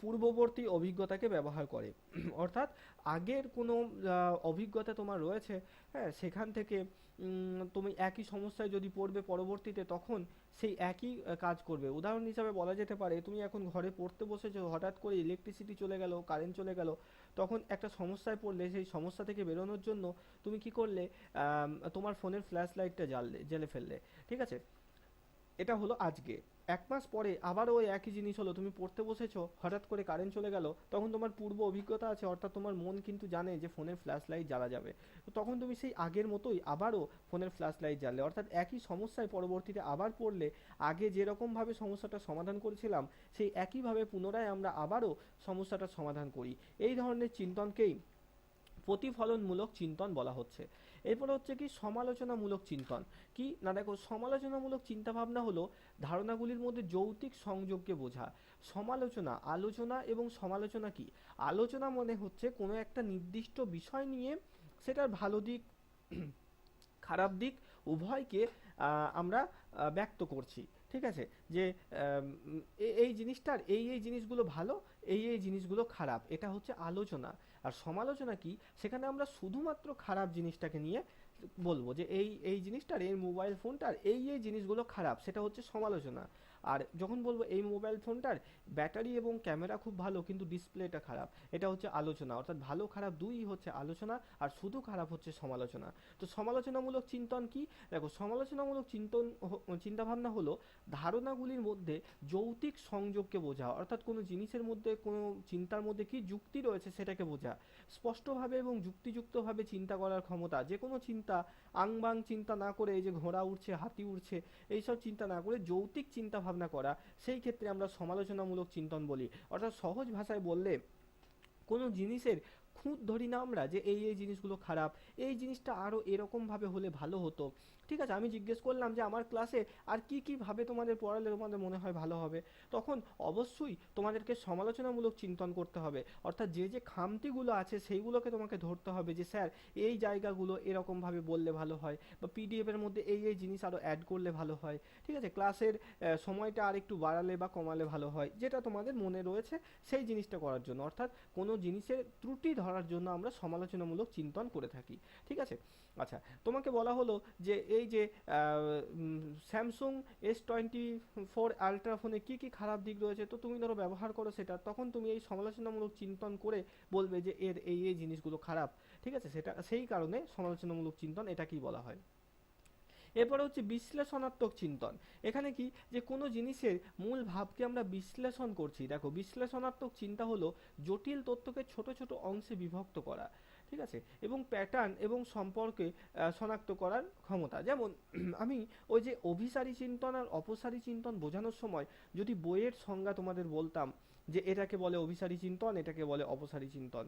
পূর্ববর্তী অভিজ্ঞতাকে ব্যবহার করে। অর্থাৎ আগের কোনো অভিজ্ঞতা তোমার রয়েছে, হ্যাঁ, সেখান থেকে তুমি একই সমস্যায় যদি পড়বে পরবর্তীতে, তখন সেই একই কাজ করবে। উদাহরণ হিসাবে বলা যেতে পারে, তুমি এখন ঘরে পড়তে বসেছো, হঠাৎ করে ইলেকট্রিসিটি চলে গেল, কারেন্ট চলে গেল, তখন একটা সমস্যায় পড়লে সেই সমস্যা থেকে বেরোনোর জন্য তুমি কি করলে? তোমার ফোনের ফ্ল্যাশ লাইটটা জ্বেলে ফেললে। ঠিক আছে, এটা হলো আজকে। 1 মাস পরে আবারও ওই একই জিনিস হলো, তুমি পড়তে বসেছো, হঠাৎ করে কারেন্ট চলে গেল, তখন তোমার পূর্ব অভিজ্ঞতা আছে, অর্থাৎ তোমার মন কিন্তু জানে যে ফোনের ফ্ল্যাশ লাইট জ্বালা যাবে, তো তখন তুমি সেই আগের মতোই আবারও ফোনের ফ্ল্যাশ লাইট জ্বাললে। অর্থাৎ একই সমস্যায় পরবর্তীতে আবার পড়লে, আগে যেরকমভাবে সমস্যাটা সমাধান করেছিলাম সেই একইভাবে পুনরায় আমরা আবারও সমস্যাটার সমাধান করি। এই ধরনের চিন্তনকেই প্রতিফলনমূলক চিন্তন বলা হচ্ছে। এরপর হচ্ছে কি সমালোচনামূলক চিন্তন। কি না, দেখো সমালোচনামূলক চিন্তাভাবনা হলো ধারণাগুলির মধ্যে যৌক্তিক সংযোগকে বোঝা। সমালোচনা, আলোচনা এবং সমালোচনা কি? আলোচনা মনে হচ্ছে কোনো একটা নির্দিষ্ট বিষয় নিয়ে সেটার ভালো দিক খারাপ দিক উভয়কে আমরা ব্যক্ত করছি। ঠিক আছে, যে এই জিনিসটার এই জিনিসগুলো ভালো, এই জিনিসগুলো খারাপ, এটা হচ্ছে আলোচনা। আর সমালোচনা কি? সেখানে আমরা শুধুমাত্র খারাপ জিনিসটাকে নিয়ে বলবো যে এই জিনিসটার, এই মোবাইল ফোনটার এই জিনিসগুলো খারাপ, সেটা হচ্ছে সমালোচনা। আর যখন বলবো এই মোবাইল ফোনটার ব্যাটারি এবং ক্যামেরা খুব ভালো কিন্তু ডিসপ্লেটা খারাপ, এটা হচ্ছে আলোচনা। অর্থাৎ ভালো খারাপ দুই হচ্ছে আলোচনা, আর শুধু খারাপ হচ্ছে সমালোচনা। তো সমালোচনামূলক চিন্তন কি? দেখো সমালোচনামূলক চিন্তাভাবনা হলো ধারণাগুলির মধ্যে যৌক্তিক সংযোগকে বোঝা। অর্থাৎ কোনো জিনিসের মধ্যে, কোনো চিন্তার মধ্যে কি যুক্তি রয়েছে সেটাকে বোঝা। স্পষ্টভাবে এবং যুক্তিযুক্তভাবে চিন্তা করার ক্ষমতা। যে কোনো চিন্তা আংবাং চিন্তা না করে, এই যে ঘোড়া উড়ছে, হাতি উড়ছে, এইসব চিন্তা না করে যৌক্তিক চিন্তা ভাবনা করা, সেই ক্ষেত্রে আমরা সমালোচনামূলক চিন্তন বলি। অর্থাৎ সহজ ভাষায় বললে, কোনো জিনিসের খুঁত ধরি না আমরা যে এই জিনিসগুলো খারাপ, এই জিনিসটা আরও এরকমভাবে হলে ভালো হতো। ঠিক আছে, আমি জিজ্ঞেস করলাম যে আমার ক্লাসে আর কি ভাবে তোমাদের পড়ালে তোমাদের মনে হয় ভালো হবে, তখন অবশ্যই তোমাদেরকে সমালোচনামূলক চিন্তন করতে হবে। অর্থাৎ যে খামতিগুলো আছে সেইগুলোকে তোমাকে ধরতে হবে, যে স্যার এই জায়গাগুলো এরকমভাবে বললে ভালো হয়, বা পিডিএফের মধ্যে এই জিনিস আরও অ্যাড করলে ভালো হয়। ঠিক আছে, ক্লাসের সময়টা আর একটু বাড়ালে বা কমালে ভালো হয়, যেটা তোমাদের মনে রয়েছে সেই জিনিসটা করার জন্য। অর্থাৎ কোনো জিনিসের ত্রুটি ধরার জন্য আমরা সমালোচনামূলক চিন্তন করে থাকি। ঠিক আছে, আচ্ছা, তোমাকে বলা হলো যে এই যে স্যামসুং S24 আলট্রা ফোনে কি খারাপ দিক রয়েছে, তো তুমি ধরো ব্যবহার করো সেটা, তখন তুমি এই সমালোচনামূলক চিন্তন করে বলবে যে এর এই জিনিসগুলো খারাপ। ঠিক আছে, সেটা সেই কারণে সমালোচনামূলক চিন্তন এটাকেই বলা হয়। এরপরে হচ্ছে বিশ্লেষণাত্মক চিন্তন। এখানে কি, যে কোনো জিনিসের মূল ভাবকে আমরা বিশ্লেষণ করছি। দেখো বিশ্লেষণাত্মক চিন্তা হলো জটিল তথ্যকে ছোট ছোট অংশে বিভক্ত করা, ঠিক আছে, এবং প্যাটার্ন এবং সম্পর্কে শনাক্ত করার ক্ষমতা। যেমন আমি ওই যে অভিসারী চিন্তন আর অপসারী চিন্তন বোঝানোর সময় যদি বইয়ের সংজ্ঞা তোমাদের বলতাম, যে এটাকে বলে অভিসারী চিন্তন, এটাকে বলে অপসারী চিন্তন,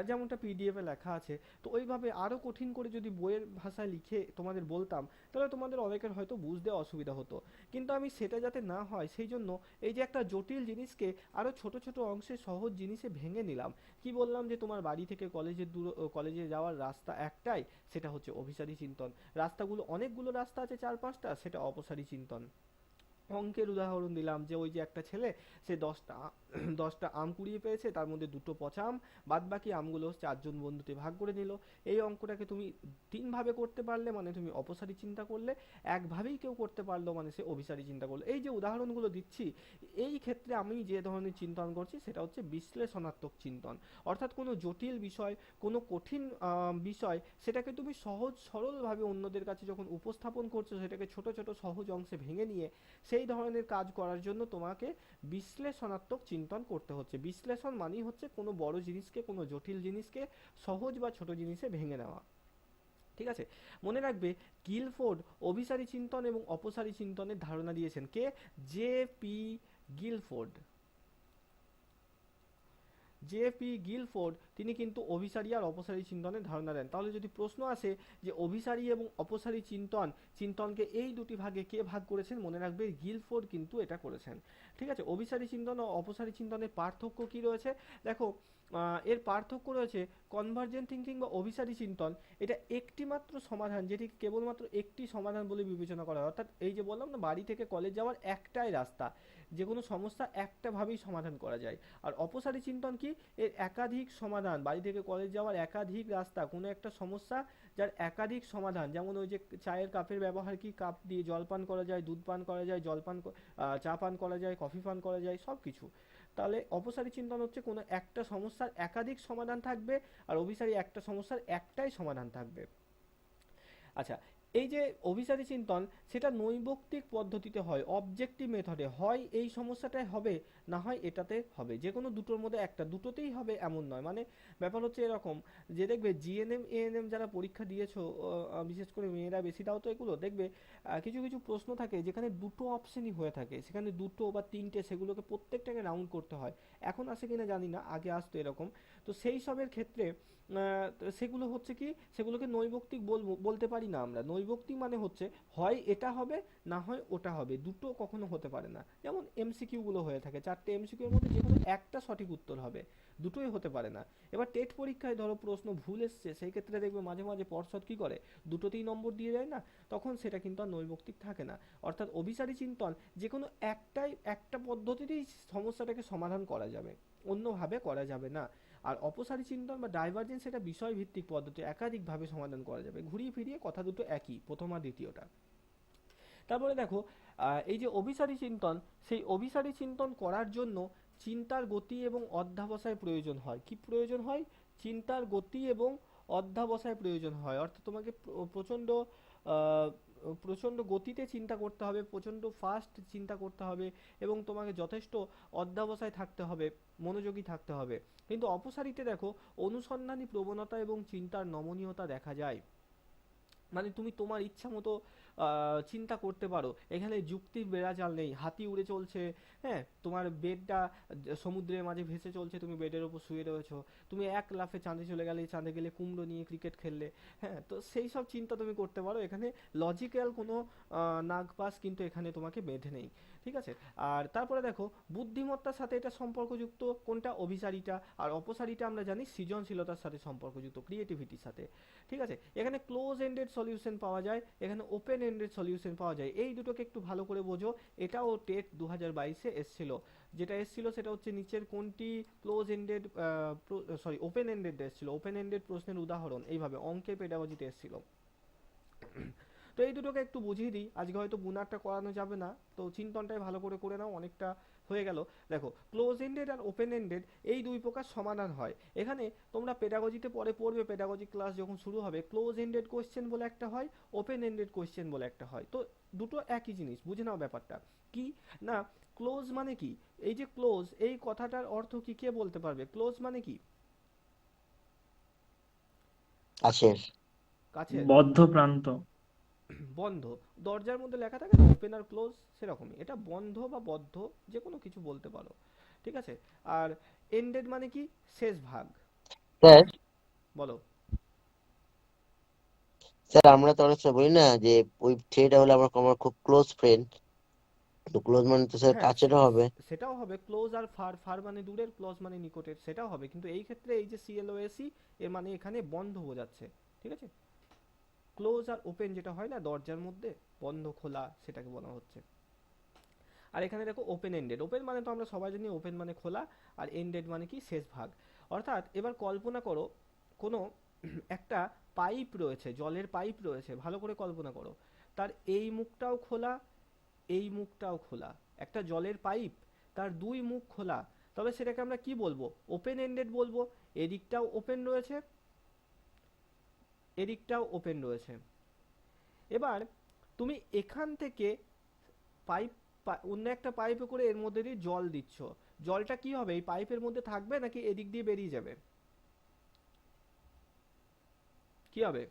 যেমনটা পিডিএফে লেখা আছে। তো ওইভাবে আরো কঠিন করে যদি বইয়ের ভাষায় লিখে তোমাদের বলতাম, তাহলে তোমাদের অনেকের হয়তো বুঝতে অসুবিধা হতো। কিন্তু আমি সেটা যাতে না হয় সেই জন্য এই যে একটা জটিল জিনিসকে আরো ছোট ছোট অংশে সহজ জিনিসে ভেঙে নিলাম। কি বললাম যে তোমার বাড়ি থেকে কলেজে যাওয়ার রাস্তা একটাই, সেটা হচ্ছে অভিসারী চিন্তন। রাস্তাগুলো অনেকগুলো রাস্তা আছে, 4-5টা, সেটা অপসারী চিন্তন। অঙ্কের উদাহরণ দিলাম যে ওই যে একটা ছেলে, সে 10টা আম কুড়িয়ে পেয়েছে, তার মধ্যে 2টো পচা আম, বাদ বাকি আমগুলো 4জন বন্ধুতে ভাগ করে নিল। এই অঙ্কটাকে তুমি 3ভাবে করতে পারলে মানে তুমি অপসারী চিন্তা করলে, একভাবেই কেউ করতে পারলো মানে সে অভিসারী চিন্তা করলো। এই যে উদাহরণগুলো দিচ্ছি, এই ক্ষেত্রে আমি যে ধরনের চিন্তন করছি সেটা হচ্ছে বিশ্লেষণাত্মক চিন্তন। অর্থাৎ কোনো জটিল বিষয়, কোনো কঠিন বিষয়, সেটাকে তুমি সহজ সরলভাবে অন্যদের কাছে যখন উপস্থাপন করছো, সেটাকে ছোট ছোট সহজ অংশে ভেঙে নিয়ে সেই ধরনের কাজ করার জন্য তোমাকে বিশ্লেষণাত্মক চিন্তন করতে হচ্ছে। বিশ্লেষণ মানেই হচ্ছে কোনো বড় জিনিসকে, কোনো জটিল জিনিসকে সহজ বা ছোট জিনিসে ভেঙে নেওয়া। ঠিক আছে, মনে রাখবে গিলফোর্ড অভিসারী চিন্তন এবং অপসারী চিন্তনের ধারণা দিয়েছেন কে? জে.পি. গিলফোর্ড। জে.পি. গিলফোর্ড তিনি কিন্তু অভিসারী আর অপসারী চিন্তনের ধারণা দেন। তাহলে যদি প্রশ্ন আসে যে অভিসারী এবং অপসারী চিন্তনকে এই দুটি ভাগে কে ভাগ করেছেন, মনে রাখবে গিলফোর্ড কিন্তু এটা করেছেন। ঠিক আছে, অভিসারী চিন্তন ও অপসারী চিন্তনের পার্থক্য কি রয়েছে দেখো। এর পার্থক্য রয়েছে কনভার্জেন্ট থিঙ্কিং বা অভিসারী চিন্তন, এটা একটি মাত্র সমাধান, যেটি কেবলমাত্র একটি সমাধান বলে বিবেচনা করা হয়। অর্থাৎ এই যে বললাম না, বাড়ি থেকে কলেজ যাওয়ার একটাই রাস্তা, যে কোনো সমস্যা একটা ভাবেই সমাধান করা যায়। আর অপসারী চিন্তন কি? এর একাধিক সমাধান, বাড়ি থেকে কলেজ যাওয়ার একাধিক রাস্তা, কোনো একটা সমস্যা যার একাধিক সমাধান। যেমন ওই যে চায়ের কাপের ব্যবহার কি, কাপ দিয়ে জল পান করা যায়, দুধ পান করা যায়, চা পান করা যায়, কফি পান করা যায়, সব কিছু। তাহলে অপসারী চিন্তন হচ্ছে কোনো একটা সমস্যার একাধিক সমাধান থাকবে, আর অভিসারী একটা সমস্যার একটাই সমাধান থাকবে। আচ্ছা, এই যে অভিসারী চিন্তন, সেটা নৈর্ব্যক্তিক পদ্ধতিতে হয়, অবজেক্টিভ মেথডে হয়। এই সমস্যাটাই হবে, না হয় এটাতে হবে, যে কোনো দুটোর মধ্যে একটা, দুটোতেই হবে এমন নয়। মানে ব্যাপার হচ্ছে এরকম যে দেখবে জিএনএম এএনএম যারা পরীক্ষা দিয়েছো, বিশেষ করে মেয়েরা বেশি দাও তো এগুলো, দেখবে কিছু কিছু প্রশ্ন থাকে যেখানে দুটো অপশনই হয়ে থাকে, সেখানে 2টো বা 3টে, সেগুলোকে প্রত্যেকটাকে রাউন্ড করতে হয়। এখন আসে কিনা জানি না, আগে আসতো এরকম। তো সেই সবের ক্ষেত্রে সেগুলো হচ্ছে কি, সেগুলোকে নৈর্ব্যক্তিক বলতে পারি না আমরা। নৈর্ব্যক্তিক মানে হচ্ছে হয় এটা হবে, না হয় ওটা হবে, দুটো কখনো হতে পারে না। যেমন এমসিকিউ গুলো হয়ে থাকে, 4টে এমসিকিউ এর মধ্যে যে কোনো একটা সঠিক উত্তর হবে, দুটোই হতে পারে না। এবার টেট পরীক্ষায় ধরো প্রশ্ন ভুল এসছে, সেই ক্ষেত্রে দেখবে মাঝে মাঝে পর্ষদ কি করে, দুটোতেই নম্বর দিয়ে দেয় না, তখন সেটা কিন্তু আর নৈর্ব্যক্তিক থাকে না। অর্থাৎ অভিসারী চিন্তন যে কোনো একটা পদ্ধতিতেই সমস্যাটাকে সমাধান করা যাবে, অন্যভাবে করা যাবে না। আর অপসারী চিন্তন বা ডাইভারজেন্স, এটা বিষয় ভিত্তিক পদ্ধতি, একাধিকভাবে সমাধান করা যাবে। ঘুরিয়ে ফিরিয়ে কথা দুটো একই, প্রথম আর দ্বিতীয়টা। তারপরে দেখো এই যে অভিসারী চিন্তন, সেই অভিসারী চিন্তন করার জন্য চিন্তার গতি এবং অধ্যবসায় প্রয়োজন হয়। কি প্রয়োজন হয়? চিন্তার গতি এবং অধ্যবসায় প্রয়োজন হয়। অর্থাৎ তোমাকে প্রচণ্ড প্রচণ্ড গতিতে চিন্তা করতে হবে, প্রচণ্ড ফাস্ট চিন্তা করতে হবে, এবং তোমাকে যথেষ্ট অধ্যবসায় থাকতে হবে, মনোযোগী থাকতে হবে। কিন্তু অপসারীতে দেখো অনুসন্ধানী প্রবণতা এবং চিন্তার নমনীয়তা দেখা যায়। মানে তুমি তোমার ইচ্ছা মতো চিন্তা করতে পারো, এখানে যুক্তির বেড়াজাল নেই। হাতি উড়ে চলছে, হ্যাঁ, তোমার বেডটা সমুদ্রের মাঝে ভেসে চলছে, তুমি বেডের ওপর শুয়ে রয়েছো, তুমি এক লাফে চাঁদে চলে গেলে, চাঁদে গেলে কুমড়ো নিয়ে ক্রিকেট খেললে, হ্যাঁ, তো সেই সব চিন্তা তুমি করতে পারো। এখানে লজিক্যাল কোনো নাগপাস কিন্তু এখানে তোমাকে বেঁধে নেই। ঠিক আছে, আর তারপরে দেখো বুদ্ধিমত্তার সাথে এটা সম্পর্কযুক্ত, কোনটা? অভিসারীটা। আর অপসারীটা আমরা জানি সৃজনশীলতার সাথে সম্পর্কযুক্ত, ক্রিয়েটিভিটির সাথে। ঠিক আছে, এখানে ক্লোজ এন্ডেড সলিউশন পাওয়া যায়, এখানে ওপেন এন্ডেড সলিউশন পাওয়া যায়। এই দুটোকে একটু ভালো করে বোঝো। এটাও টেট 2022-এ এসেছিল। যেটা এসেছিল সেটা হচ্ছে নিচের কোনটি ক্লোজ এন্ডেড, ওপেন এন্ডেড এসেছিল, ওপেন এন্ডেড প্রশ্নের উদাহরণ, এইভাবে অঙ্কের পেডাগজিতে এসেছিল। তো এই দুটোকে একটু বুঝিয়ে দিই, আজকে হয়তো বুনারটা করানো যাবে না, তো চিন্তনটাই ভালো করে করে নাও, অনেকটা হয়ে গেল। দেখো ক্লোজ এন্ডেড আর ওপেন এন্ডেড এই দুই প্রকার সমাধান হয়। এখানে তোমরা পেডাগজিতে পরে পড়বে, পেডাগজি ক্লাস যখন শুরু হবে, ক্লোজ এন্ডেড কোশ্চেন বলে একটা হয়, ওপেন এন্ডেড কোশ্চেন বলে একটা হয়। তো দুটো একই জিনিস, বুঝে নাও ব্যাপারটা কি না। ক্লোজ মানে কি? এই যে ক্লোজ, এই কথাটার অর্থ কি, কে বলতে পারবে? ক্লোজ মানে কি? কাছের। কাছের, বদ্ধ প্রান্ত। বন্ধ। দরজার মধ্যে লেখা থাকে না ওপেন আর ক্লোজ, সেরকমই এটা, বন্ধ বা বদ্ধ যে কোনো কিছু বলতে পারো। ঠিক আছে। আর এন্ডেড মানে কি, শেষ ভাগ। স্যার বলো। স্যার আমরা তো অনেক সময় বলি না যে ওই ছেলেটা হলো আমার আমার খুব ক্লোজ ফ্রেন্ড, তো ক্লোজ মানে তো স্যার হ্যাঁ, কাছেরও হবে। সেটাও হবে, ক্লোজ আর ফার, ফার মানে দূরের, ক্লোজ মানে নিকটের, সেটাও হবে, কিন্তু এই ক্ষেত্রে এই যে সিএলওএসি এর মানে এখানে বন্ধ বোঝাচ্ছে। ঠিক আছে, ক্লোজ আর ওপেন যেটা হয় না দরজার মধ্যে বন্ধ খোলা, সেটাকে বলা হচ্ছে। আর এখানে দেখো ওপেন এন্ডেড, ওপেন মানে তো আমরা সবাই জানি ওপেন মানে খোলা, আর এন্ডেড মানে কি, শেষ ভাগ। অর্থাৎ এবার কল্পনা করো কোনো একটা পাইপ রয়েছে, জলের পাইপ রয়েছে, ভালো করে কল্পনা করো, তার এই মুখটাও খোলা, এই মুখটাও খোলা, একটা জলের পাইপ, তার দুই মুখ খোলা, তবে সেটাকে আমরা কি বলবো, ওপেন এন্ডেড বলবো। এদিকটাও ওপেন রয়েছে, এদিকটাও ওপেন রয়েছে। এবার তুমি এখান থেকে পাইপ, অন্য একটা পাইপে করে এর মধ্যে দিয়ে জল দিচ্ছ, জলটা কি হবে, এই পাইপের মধ্যে থাকবে নাকি এদিক দিয়ে বেরিয়ে যাবে, কি হবে?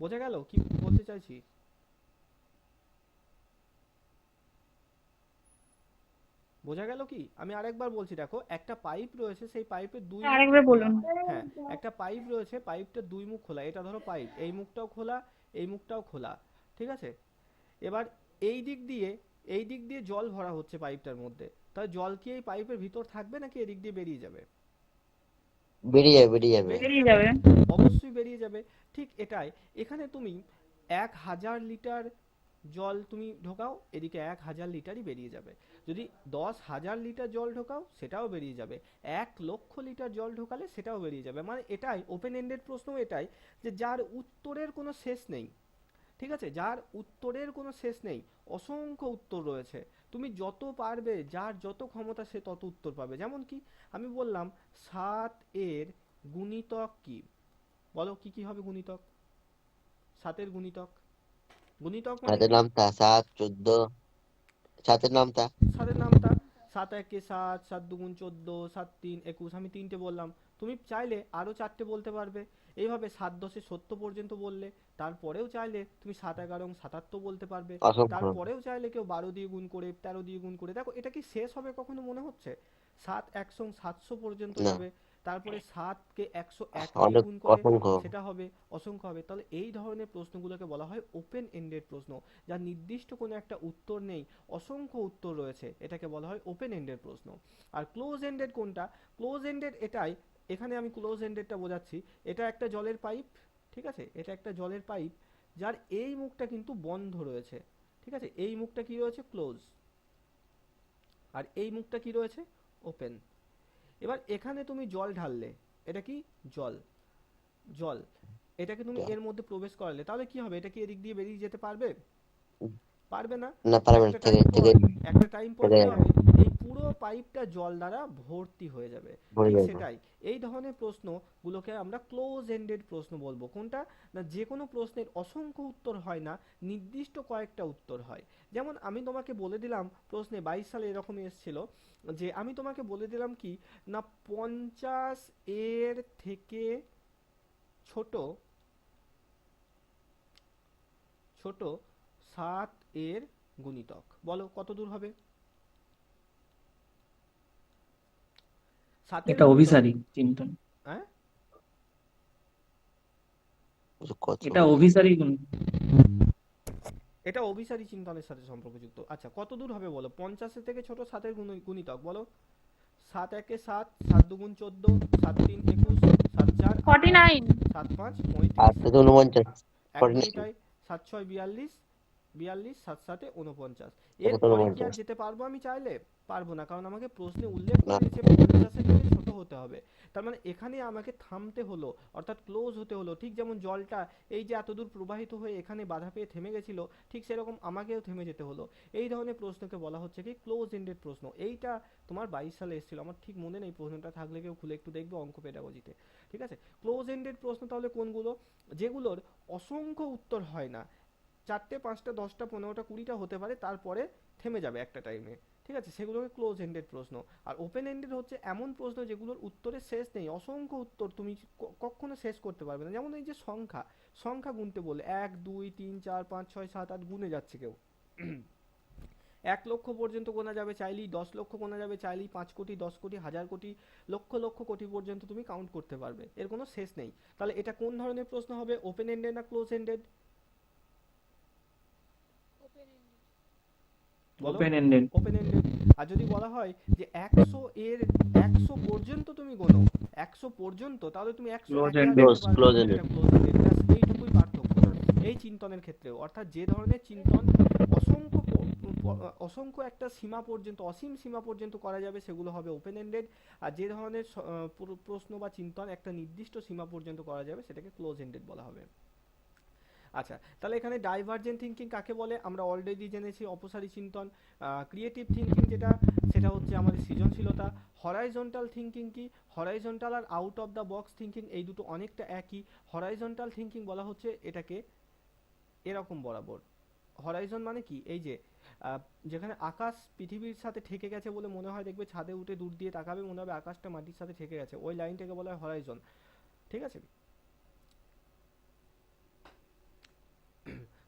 বোঝা গেল কি বলতে চাইছি? বোঝা গেল কি? আমি আরেকবার বলছি, দেখো একটা পাইপ রয়েছে, সেই পাইপের দুই মুখ আরেকবার খোলা। বলুন। হ্যাঁ, একটা পাইপ রয়েছে, পাইপটার দুই মুখ খোলা, এটা ধরো পাইপ, এই মুখটাও খোলা, এই মুখটাও খোলা। ঠিক আছে, এবার এই দিক দিয়ে, এই দিক দিয়ে জল ভরা হচ্ছে পাইপটার মধ্যে, তাহলে জল কি এই পাইপের ভিতর থাকবে নাকি এদিক দিয়ে বেরিয়ে যাবে? বেরিয়ে যাবে, বেরিয়ে যাবে। বেরিয়ে বেরিয়ে যাবে, যাবে। অবশ্যই বেরিয়ে যাবে। ঠিক এটাই, এখানে তুমি 1000 লিটার জল তুমি ঢোকাও, এদিকে 1000 লিটারই বেরিয়ে যাবে। যদি 10,000 লিটার জল ঢোকাও, সেটাও বেরিয়ে যাবে। 1,00,000 লিটার জল ঢোকালে সেটাও বেরিয়ে যাবে। মানে এটাই ওপেন এন্ডেড প্রশ্ন, এটাই যে যার উত্তরের কোনো শেষ নেই। ঠিক আছে, যার উত্তরের কোনো শেষ নেই, অসংখ্য উত্তর রয়েছে, তুমি যত পারবে, যার যত ক্ষমতা সে তত উত্তর পাবে। যেমন কি আমি বললাম 7 এর গুণিতক কি, বলো কি কি হবে গুণিতক, 7 এর গুণিতক, গুণিতক মানে হাতের কি, নামতা 7 14, সাতের নামতা। 7 এর নামতা, 7 একে 7, 7 দুগুণ 14, 7 3 21, আমি তিনটে বললাম, তুমি চাইলে আরো চারটে বলতে পারবে। এইভাবে 7 10 70 পর্যন্ত বললে, তারপরেও চাইলে তুমি 7 11 77 বলতে পারবে। অসংখ্য। তারপরেও চাইলে কেউ 12 দিয়ে গুণ করে, 13 দিয়ে গুণ করে, দেখো এটা কি শেষ হবে কখনো মনে হচ্ছে? 7 100 700 পর্যন্ত না, যাবে, তারপরে 7 কে 101 দিয়ে অনেক গুণ করে, অসংখ্য। সেটা হবে, অসংখ্য হবে। তাহলে এই ধরনের প্রশ্নগুলোকে বলা হয় ওপেন এন্ডেড প্রশ্ন, যার নির্দিষ্ট কোনো একটা উত্তর নেই, অসংখ্য উত্তর রয়েছে, এটাকে বলা হয় ওপেন এন্ডেড প্রশ্ন। আর ক্লোজ এন্ডেড কোনটা, ক্লোজ এন্ডেড এটাই, এখানে আমি ক্লোজ এন্ডেডটা বোঝাচ্ছি। এটা একটা জলের পাইপ, ঠিক আছে, এটা একটা জলের পাইপ, যার এই মুখটা কিন্তু বন্ধ রয়েছে। ঠিক আছে, এই মুখটা কি রয়েছে, ক্লোজ, আর এই মুখটা কি রয়েছে, ওপেন। এবার এখানে তুমি জল ঢাললে, এটা কি, জল, জল, এটাকে তুমি এর মধ্যে প্রবেশ করালে, তাহলে কি হবে, এটা কি এদিক দিয়ে বেরিয়ে যেতে পারবে? পারবে না। না, পারবে না, একটা থেকে টাইম পর, থেকে একটা টাইম পর থেকে কি হবে, এই পুরো পাইপটা জল দ্বারা ভর্তি হয়ে যাবে। ভরে ঠিক যাবে। সেটাই, এই ধরনের প্রশ্নগুলোকে আমরা ক্লোজ এন্ডেড প্রশ্ন বলবো। কোনটা না, যে কোনো প্রশ্নের অসংখ্য উত্তর হয় না, নির্দিষ্ট কয়েকটা উত্তর হয়। যেমন আমি তোমাকে বলে দিলাম, প্রশ্নে 22 সালে এরকমই এসেছিল, যে আমি তোমাকে বলে দিলাম কি না, 50 এর থেকে ছোট, ছোট 7 এর গুণিতক, বলো কত দূর হবে? 7 এর এটা গুণিতক, অভিসারী চিন্তন, হ্যাঁ, কত? এটা অভিসারী গুণ। এটা অভিসারী চিন্তনের সাথে সম্পর্কযুক্ত। আচ্ছা, কত দূর হবে বলো, 50 এর থেকে ছোট 7 এর গুণিতক, বলো। 7 একে 7, 7 দুগুণ 14, 7 3 21, 7 4 28, 49। 7 5 আর 35, থেকে 49, একদমই 49, তাই, 7 6 42, 42 7 7 49। এটা তো এরপরে কি আর 49। যেতে পারবো আমি চাইলে? পারবো না, কারণ আমাকে প্রশ্নে উল্লেখ না, করে দিয়েছে 50 এর থেকে ছোট হতে হবে। তার মানে এখানে আমাকে থামতে হলো, অর্থাৎ ক্লোজ হতে হলো। ঠিক যেমন জলটা এই যে এতদূর প্রবাহিত হয়ে এখানে বাধা পেয়ে থেমে গেছিল, ঠিক সেরকম আমাকেও থেমে যেতে হলো। এই ধরনের প্রশ্নকে বলা হচ্ছে কি, ক্লোজ এন্ডেড প্রশ্ন। এইটা তোমার 22 সালে এসেছিল, আমার ঠিক মনে নেই, প্রশ্নটা থাকলে কেউ খুলে একটু দেখবে অঙ্ক পেডাগজিতে। ঠিক আছে, ক্লোজ এন্ডেড প্রশ্ন তাহলে কোনগুলো, যেগুলোর অসংখ্য উত্তর হয় না, 4টে 5টা 10টা 15টা 20টা হতে পারে, তারপরে থেমে যাবে একটা টাইমে। ঠিক আছে, সেগুলোকে ক্লোজ এন্ডেড প্রশ্ন। আর ওপেন এন্ডেড হচ্ছে এমন প্রশ্ন যেগুলোর উত্তরের শেষ নেই, অসংখ্য উত্তর, তুমি কখনো শেষ করতে পারবে না। যেমন এই যে সংখ্যা, সংখ্যা গুনতে বলে 1 2 3 4 5 6 7 8 গুনে যাচ্ছে কেউ, 1 লক্ষ পর্যন্ত গোনা যাবে চাইলেই, 10 লক্ষ গোনা যাবে চাইলেই, 5 কোটি, 10 কোটি, 1000 কোটি, লক্ষ লক্ষ কোটি পর্যন্ত তুমি কাউন্ট করতে পারবে, এর কোনো শেষ নেই। তাহলে এটা কোন ধরনের প্রশ্ন হবে, ওপেন এন্ডেড না ক্লোজ এন্ডেড? বলো। Open ended. Open ended. আর যদি বলা হয় যে 100 পর্যন্ত তুমি গোনো, 100 পর্যন্ত, তাহলে তুমি 100 Close একে আর ended. দিতে পারবে Close না, ended. এটা ক্লোজ এন্ডেড। এইটুকুই পার্থক্য এই চিন্তনের ক্ষেত্রেও। অর্থাৎ যে ধরনের চিন্তন অসংখ্য একটা সীমা পর্যন্ত, অসীম সীমা পর্যন্ত করা যাবে, সেগুলো হবে ওপেন এন্ডেড। আর যে ধরনের প্রশ্ন বা চিন্তন একটা নির্দিষ্ট সীমা পর্যন্ত করা যাবে, সেটাকে ক্লোজ এন্ডেড বলা হবে। আচ্ছা, তাহলে এখানে ডাইভারজেন্ট থিঙ্কিং কাকে বলে আমরা অলরেডি জেনেছি, অপসারী চিন্তন। ক্রিয়েটিভ থিঙ্কিং যেটা, সেটা হচ্ছে আমাদের সৃজনশীলতা। হরাইজন্টাল থিঙ্কিং কি, হরাইজন্টাল আর out of the box thinking এই দুটো অনেকটা একই। হরাইজন্টাল থিঙ্কিং বলা হচ্ছে এটাকে এরকম বরাবর। হরাইজন মানে কি, এই যে যেখানে আকাশ পৃথিবীর সাথে ঠেকে গেছে বলে মনে হয়, দেখবে ছাদে উঠে দূর দিয়ে তাকাবে, মনে হবে আকাশটা মাটির সাথে ঠেকে গেছে, ওই লাইনটাকে বলা হয় হরাইজন। ঠিক আছে,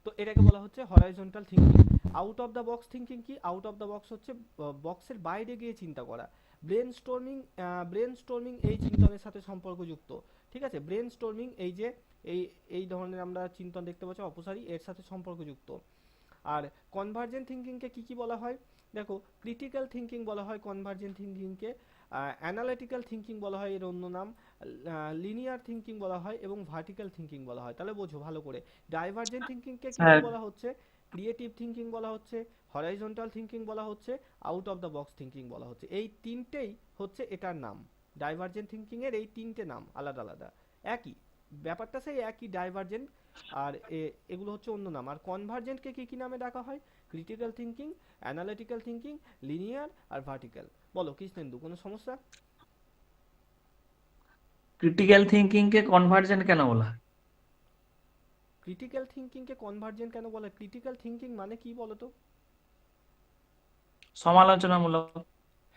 তো এটাকে বলা হচ্ছে horizontal thinking. Out of the box thinking কি, আউট অফ দ্য বক্স হচ্ছে বক্সের বাইরে গিয়ে চিন্তা করা। ব্রেনস্টর্মিং এই চিন্তনের সাথে সম্পর্কযুক্ত। ঠিক আছে, ব্রেনস্টর্মিং এই যে এই ধরনের আমরা চিন্তন দেখতে পাচ্ছি অপসারী, এর সাথে সম্পর্কযুক্ত। আর কনভার্জেন্ট থিঙ্কিংকে কি কি বলা হয়, দেখো ক্রিটিক্যাল থিঙ্কিং বলা হয় কনভার্জেন্ট থিঙ্কিংকে, অ্যানালিটিক্যাল থিঙ্কিং বলা হয় এর অন্য নাম, লিনিয়ার থিঙ্কিং বলা হয়, এবং ভার্টিক্যাল থিঙ্কিং বলা হয়। তাহলে বোঝো ভালো করে, ডাইভারজেন্ট থিঙ্কিংকে কি স্যার বলা হচ্ছে, ক্রিয়েটিভ থিঙ্কিং বলা হচ্ছে, হরাইজন্টাল থিঙ্কিং বলা হচ্ছে, out of the box thinking বলা হচ্ছে। এই তিনটেই হচ্ছে এটার নাম। ডাইভারজেন্ট থিঙ্কিং এর এই তিনটে নাম আলাদা আলাদা, একই ব্যাপারটা সেই একই, ডাইভারজেন্ট আর এগুলো হচ্ছে অন্য নাম। আর কনভার্জেন্টকে কি কি নামে ডাকা হয়, critical thinking, analytical thinking, linear আর ভার্টিক্যাল। বলো কৃষ্ণেন্দু, কোনো সমস্যা? ক্রিটিক্যাল থিঙ্কিং কে কনভার্জেন্ট কেন বলা হয়? ক্রিটিক্যাল থিঙ্কিংকে কনভার্জেন্ট কেন বলে, ক্রিটিক্যাল থিঙ্কিং মানে কি বলো তো? সমালোচনামূলক।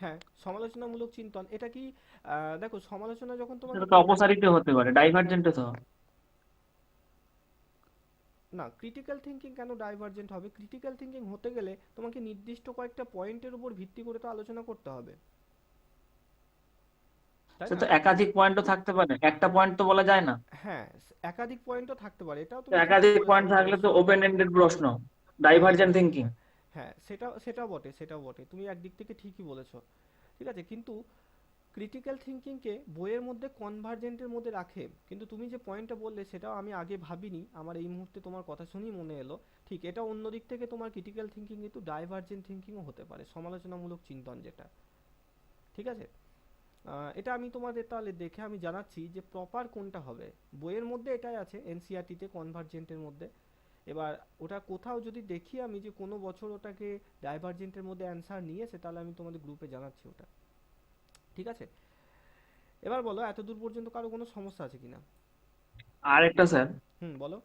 হ্যাঁ, সমালোচনামূলক চিন্তন। এটা কি দেখো, সমালোচনা যখন তোমাকে সেটা তো অপসারিত হতে পারে, ডাইভার্জেন্টও তো হয়। না, ক্রিটিক্যাল থিঙ্কিং কেন ডাইভারজেন্ট হবে? ক্রিটিক্যাল থিঙ্কিং হতে গেলে তোমাকে নির্দিষ্ট কয়েকটা পয়েন্টের উপর ভিত্তি করে তো আলোচনা করতে হবে, তাই সে না? তো একাধিক পয়েন্টও থাকতে পারে, একটা পয়েন্ট তো বলা যায় না। হ্যাঁ, একাধিক পয়েন্টও থাকতে পারে, এটাও তো তুমি ঠিকই একাধিক বলেছো পয়েন্ট থাকলে তো অবশ্যই। ওপেন এন্ডেড প্রশ্ন, হ্যাঁ ডাইভার্জেন্ট হ্যাঁ থিঙ্কিং। হ্যাঁ হ্যাঁ, সেটাও বটে, সেটাও বটে, তুমি একদিক থেকে ঠিকই বলেছো। ঠিক আছে, কিন্তু ক্রিটিক্যাল থিঙ্কিংকে বইয়ের মধ্যে কনভার্জেন্টের মধ্যে রাখে, কিন্তু তুমি যে পয়েন্টটা বললে সেটাও আমি আগে ভাবিনি, আমার এই মুহূর্তে তোমার কথা শুনেই মনে এলো। ঠিক, এটা অন্য দিক থেকে তোমার ক্রিটিক্যাল থিঙ্কিং কিন্তু ডাইভার্জেন্ট থিঙ্কিংও হতে পারে, সমালোচনামূলক চিন্তন যেটা। ঠিক আছে, এটা আমি তোমাদের তাহলে দেখে আমি জানাচ্ছি যে প্রপার কোনটা হবে। বইয়ের মধ্যে এটাই আছে, এনসিইআরটিতে কনভার্জেন্টের মধ্যে। এবার ওটা কোথাও যদি দেখি আমি যে কোনো বছর ওটাকে ডাইভার্জেন্টের মধ্যে অ্যান্সার নিয়েছে, তাহলে আমি তোমাদের গ্রুপে জানাচ্ছি ওটা। ঠিক আছে, এবার বলো এত দূর পর্যন্ত কারো কোনো সমস্যা আছে কিনা? আর একটা স্যার, বলো।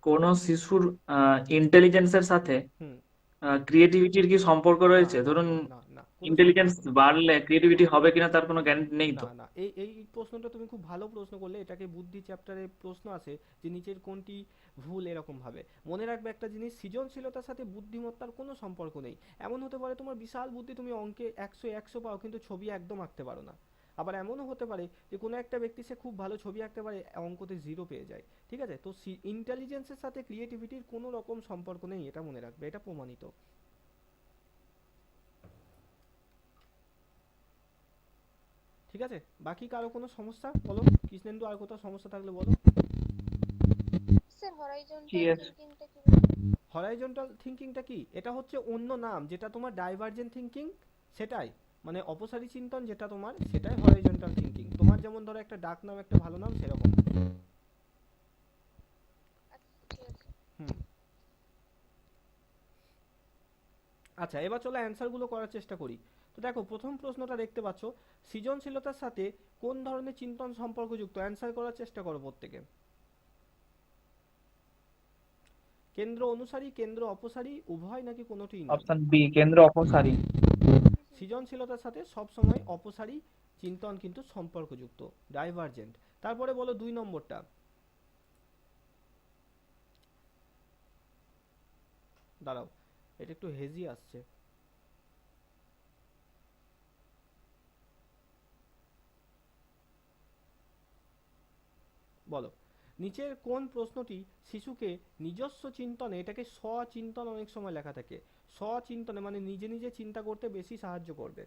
কোন শিশুর ইন্টেলিজেন্সের সাথে হুম। ক্রিয়েটিভিটির কি সম্পর্ক না রয়েছে? না ধরুন না না না, কোনো ইন্টেলিজেন্স সম্পর্ক নেই। বাড়লে ক্রিয়েটিভিটি হবে কিনা তার কোনো গ্যারান্টি নেই না তো। না, এই প্রশ্নটা তুমি খুব ভালো প্রশ্ন করলে, এটাকে বুদ্ধি চ্যাপ্টারে প্রশ্ন আছে যে নিচের কোনটি ভুল, এরকম ভাবে। মনে রাখবে একটা জিনিস, সৃজনশীলতার সাথে বুদ্ধিমত্তার কোনো সম্পর্ক নেই। এমন হতে পারে তোমার বিশাল বুদ্ধি, তুমি অঙ্কে 100 পাও কিন্তু ছবি একদম আঁকতে পারো না। আবার এমনও হতে পারে যে কোনো একটা ব্যক্তি সে খুব ভালো ছবি আঁকতে পারে, অঙ্কতে 0 পেয়ে যায়। ঠিক আছে, তো ইন্টেলিজেন্সের সাথে ক্রিয়েটিভিটির কোনো রকম সম্পর্ক নেই, এটা মনে রাখবে, এটা প্রমাণিত। ঠিক আছে, বাকি কারো কোনো সমস্যা বলো, কৃষ্ণেন্দু আর কোথাও সমস্যা থাকলে বলো। Sir horizontal Yes. থিঙ্কিংটা কি বলুন? হরাইজন্টাল থিঙ্কিংটা কি, এটা হচ্ছে অন্য নাম, যেটা তোমার ডাইভারজেন্ট থিঙ্কিং সেটাই, মানে অপসারী চিন্তন যেটা তোমার, সেটাই হরাইজন্টাল থিঙ্কিং। তোমার যেমন ধরো একটা ডাক নাম, একটা ভালো নাম, সেরকম। আচ্ছা ঠিক আছে। হুম। আচ্ছা, এবার চলো অ্যান্সারগুলো করার চেষ্টা করি। তো দেখো, প্রথম প্রশ্নটা দেখতে পাচ্ছ, সৃজনশীলতার সাথে কোন ধরনের চিন্তন সম্পর্কযুক্ত, অ্যান্সার করার চেষ্টা করো প্রত্যেকে। কেন্দ্র অনুসারী, কেন্দ্র অপসারী, উভয়, নাকি কোনোটিই নয়? অপশন বি, কেন্দ্র অপসারী। সৃজনশীলতার সাথে সবসময় অপসারী চিন্তন কিন্তু সম্পর্কযুক্ত, ডাইভারজেন্ট। তারপরে বলো 2 নম্বরটা। দাঁড়াও, এটা একটু হেজি আসছে। বলো, নিচের কোন প্রশ্নটি শিশুকে নিজস্ব চিন্তনে, এটাকে স্বচিন্তন অনেক সময় লেখা থাকে, স্বচিন্তনে মানে নিজে নিজে চিন্তা করতে বেশি সাহায্য করবে?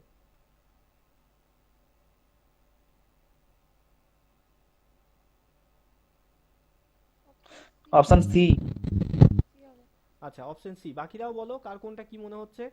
Option C. আচ্ছা, অপশন সি। বাকিরাও বলো কার কোনটা কি মনে হচ্ছে।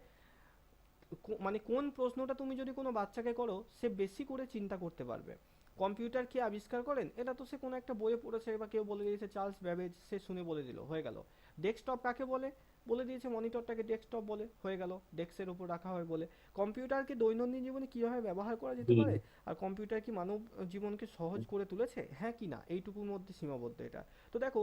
মানে কোন প্রশ্নটা তুমি যদি কোনো বাচ্চাকে করো সে বেশি করে চিন্তা করতে পারবে। কম্পিউটার কে আবিষ্কার করেন, এটা তো সে কোনো একটা বইয়ে পড়েছে বা কেউ বলে দিয়েছে, চার্লস ব্যাবেজ, সে শুনে বলে দিল, হয়ে গেল। ডেস্কটপ কাকে বলে, বলে দিয়েছে মনিটরটাকে ডেস্কটপ বলে, হয়ে গেল, ডেস্কের উপর রাখা হয় বলে। কম্পিউটারকে দৈনন্দিন জীবনে কিভাবে ব্যবহার করা যেতে জি। পারে, আর কম্পিউটার কি মানব জীবনকে সহজ করে তুলেছে, হ্যাঁ কি না, এইটুকুর মধ্যে সীমাবদ্ধ এটা। তো দেখো,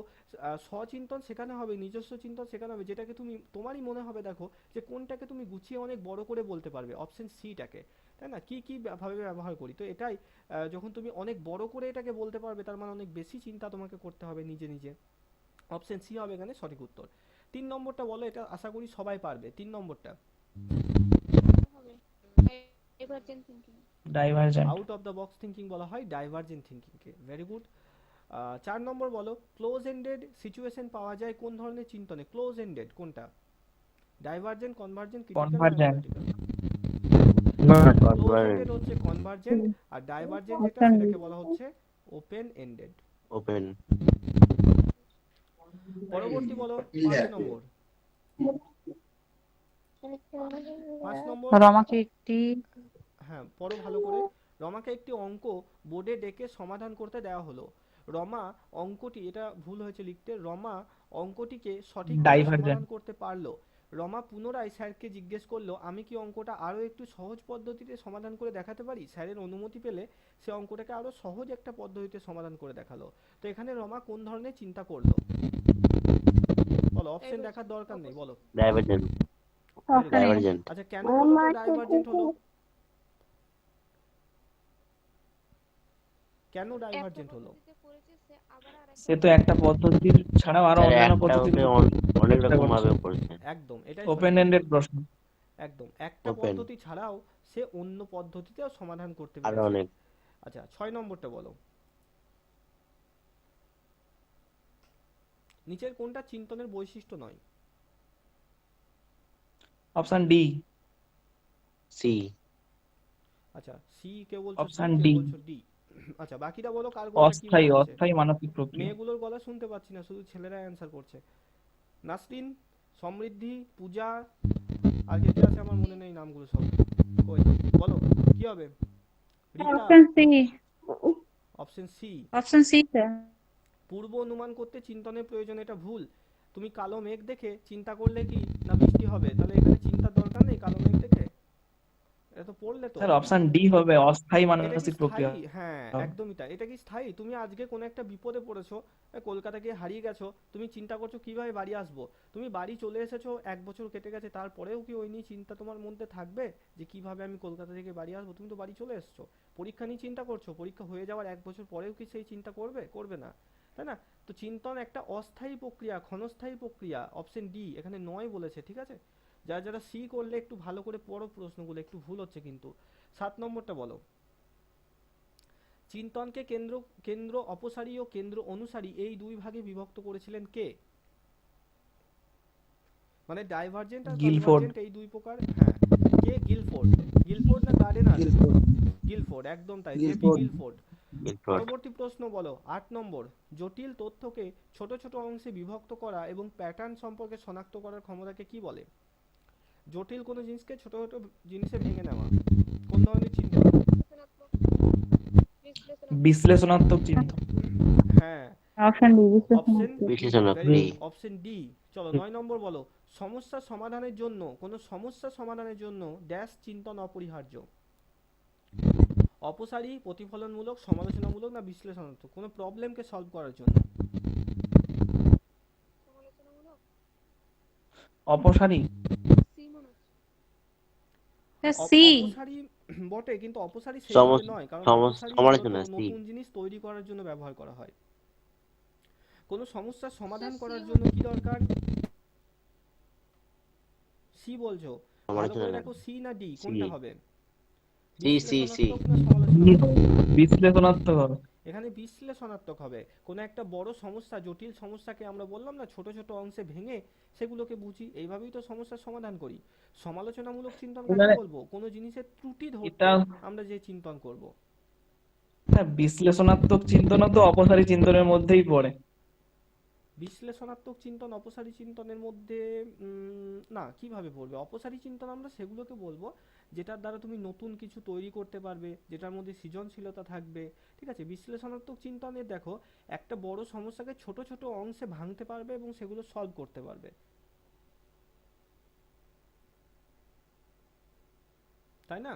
স্বচিন্তন শেখানো হবে, নিজস্ব চিন্তন শেখানো হবে, যেটাকে তুমি তোমারই মনে হবে দেখো যে কোনটাকে তুমি গুছিয়ে অনেক বড় করে বলতে পারবে, অপশন সিটাকে, তাই না? কি কি ভাবে ব্যবহার করি, তো এটাই যখন তুমি অনেক বড় করে এটাকে বলতে পারবে তার মানে অনেক বেশি চিন্তা তোমাকে করতে হবে নিজে নিজে। অপশন সি হবে এখানে সঠিক উত্তর। 3 নম্বরটা বলো, এটা আশা করি সবাই পারবে। 3 নম্বরটা, divergent. Out of the box thinking বলা হয় ডাইভার্জেন্ট থিঙ্কিংকে। Very good. 4 নম্বর বলো, ক্লোজ এন্ডেড সিচুয়েশন পাওয়া যায় কোন ধরনের চিন্তনে? ক্লোজ এন্ডেড কোনটা, ডাইভার্জেন্ট, কনভার্জেন্ট, ক্রিটিক্যাল না convergent. Analytical? Close convert, ended হচ্ছে কনভার্জেন্ট, আর ডাইভার্জেন্ট যেটা অপশন সেটাকে বলা হচ্ছে ওপেন এন্ডেড। ওপেন। পরবর্তী বলো, 5 নম্বর। 5 নম্বর, রমাকে একটি হ্যাঁ পড়ো ভালো করে। রমাকে একটি অঙ্ক বোর্ডে ডেকে সমাধান করতে দেওয়া হলো। রমা অঙ্কটি, এটা ভুল হয়েছে লিখতে, রমা অঙ্কটিকে সঠিকভাবে ডাইভারজেন্ট। সমাধান করতে পারলো। রমা পুনরায় স্যারকে জিজ্ঞেস করলো, আমি কি অঙ্কটা আরো একটু সহজ পদ্ধতিতে সমাধান করে দেখাতে পারি? স্যারের অনুমতি পেলে সে অঙ্কটাকে আরো সহজ একটা পদ্ধতিতে সমাধান করে দেখালো। তো এখানে রমা কোন ধরনের চিন্তা করলো? বলো, অপশন দেখার দরকার নেই, বলো। ডাইভারজেন্ট। Very good. ডাইভারজেন্ট। আচ্ছা, কেন বলো তো ডাইভার্জেন্ট হলো? কেন ডাইভার্জেন্ট হলো? সে তো একটা পদ্ধতির ছাড়াও আরো স্যার অন্যান্য একটা পদ্ধতির ওকে অনেক রকম ভাবে করছে। একদম, এটাই ওপেন সঠিক এন্ডেড উত্তর। প্রশ্ন। একদম, একটা ওপেন, পদ্ধতি ছাড়াও সে অন্য পদ্ধতিতেও সমাধান করতে আরো পেরেছে। অনেক। আচ্ছা, 6 নম্বরটা বলো, নিচের কোনটা চিন্তনের বৈশিষ্ট্য নয়? Option D. সি। আচ্ছা, সি কেউ বলছো, সি অপশন কেউ ডি। বলছো ডি। আচ্ছা, বাকিরা বলো কার কোনটা কি অস্থায়ী, মনে হচ্ছে। অস্থায়ী মানসিক প্রক্রিয়া। মেয়েগুলোর গলা শুনতে পাচ্ছি না, শুধু ছেলেরা অ্যান্সার করছে। নাসরিন, সমৃদ্ধি, পূজা, আর কে কে আছে আমার মনে নেই নামগুলো সব। কই, বলো কি হবে? Rita, option C. Option C. Option C sir. পূর্ব অনুমান করতে চিন্তনের প্রয়োজন, এটা ভুল। তুমি কালো মেঘ দেখে চিন্তা করলে কি না বৃষ্টি হবে, তাহলে এখানে চিন্তার দরকার নেই কালো মেঘ দেখে, এটা তো পড়লে তো। স্যার অপশন ডি হবে, অস্থায়ী এটা কি মানসিক প্রক্রিয়া। স্থায়ী? হ্যাঁ একদমই তাই, এটা কি স্থায়ী? তুমি আজকে কোনো একটা বিপদে পড়েছো, কলকাতা গিয়ে হারিয়ে গেছো, তুমি চিন্তা করছো কিভাবে বাড়ি আসবো, তুমি বাড়ি চলে এসেছো, 1 বছর কেটে গেছে, তারপরেও কি ওই নিয়ে চিন্তা তোমার মধ্যে থাকবে যে কিভাবে আমি কলকাতা থেকে বাড়ি আসবো? তুমি তো বাড়ি চলে এসেছো। পরীক্ষা নিয়ে চিন্তা করছো, পরীক্ষা হয়ে যাওয়ার 1 বছর পরেও কি সেই চিন্তা করবে? করবে না, তাই না? তো চিন্তন একটা অস্থায়ী প্রক্রিয়া, ক্ষণস্থায়ী প্রক্রিয়া। অপশন ডি এখানে নয় বলেছে, ঠিক আছে? যারা যারা সি করলে একটু ভালো করে পড়ো প্রশ্নগুলো, একটু ভুল হচ্ছে কিন্তু। 7 নম্বরটা বলো, চিন্তনকে কেন্দ্র কেন্দ্র অপসারী ও কেন্দ্র অনুসারী এই দুই ভাগে বিভক্ত করেছিলেন কে? মানে ডাইভার্জেন্ট আর গিলফোর্ড। কনভার্জেন্ট এই দুই প্রকার, হ্যাঁ। কে? গিলফোর্ড। গিলফোর্ড না গার্ডেনার? গিলফোর্ড, একদম তাই, জেপি গিলফোর্ড। গিলফোর্ড। পরবর্তী প্রশ্ন বলো, 8 নম্বর, জটিল তথ্যকে ছোট ছোট অংশে বিভক্ত করা এবং প্যাটার্ন সম্পর্কে শনাক্ত করার ক্ষমতাকে কি বলে? জটিল কোনো জিনিসকে ছোট ছোট জিনিসে ভেঙে নেওয়া কোন ধরনের চিন্তা? বিশ্লেষণাত্মক চিন্তন। হ্যাঁ, অপশন ডি অপশন বিশ্লেষণাত্মক। Very good, option D. চলো 9 নম্বর বলো, সমস্যা সমাধানের জন্য, কোনো সমস্যা সমাধানের জন্য ড্যাশ চিন্তন অপরিহার্য? অপসারী, প্রতিফলনমূলক, সমালোচনামূলক না বিশ্লেষণাত্মক? কোনো প্রবলেমকে সলভ করার জন্য। অপসারী। সি। অপসারী বটে, কিন্তু অপসারী সেইভাবে নয়, কারণ অপসারী মূলত সমালোচনা, সি। নতুন জিনিস তৈরি করার জন্য ব্যবহার করা হয়। কোনো সমস্যার সমাধান করার জন্য কি দরকার? সি বলছো, ভালো সমালোচনা করে না, দেখো সি না ডি সি কোনটা হবে, সি সি সি বিশ্লেষণাত্মক না কি সমালোচনাত্মক? হবে? বিশ্লেষণাত্মক হবে। এখানে বিশ্লেষণাত্মক হবে। কোনো একটা বড় সমস্যা, জটিল সমস্যাকে আমরা বললাম না ছোট ছোট অংশে ভেঙে সেগুলোকে বুঝি, এইভাবেই তো সমস্যার সমাধান করি। সমালোচনামূলক চিন্তন কাকে এবারে বলবো? কোনো জিনিসের ত্রুটি এটা ধরতে আমরা যে চিন্তন করব। হ্যাঁ, বিশ্লেষণাত্মক চিন্তনও তো অপসারী চিন্তনের মধ্যেই পড়ে। বিশ্লেষণাত্মক চিন্তন অপসারী চিন্তনের মধ্যে না, কিভাবে পড়বে? অপসারী চিন্তন আমরা সেগুলোকে বলবো যেটার দ্বারা তুমি নতুন কিছু তৈরি করতে পারবে, যেটার মধ্যে সৃজনশীলতা থাকবে। ঠিক আছে, বিশ্লেষণাত্মক চিন্তনে দেখো একটা বড় সমস্যাকে ছোট ছোট অংশে ভাঙতে পারবে এবং সেগুলো সলভ করতে পারবে, তাই না?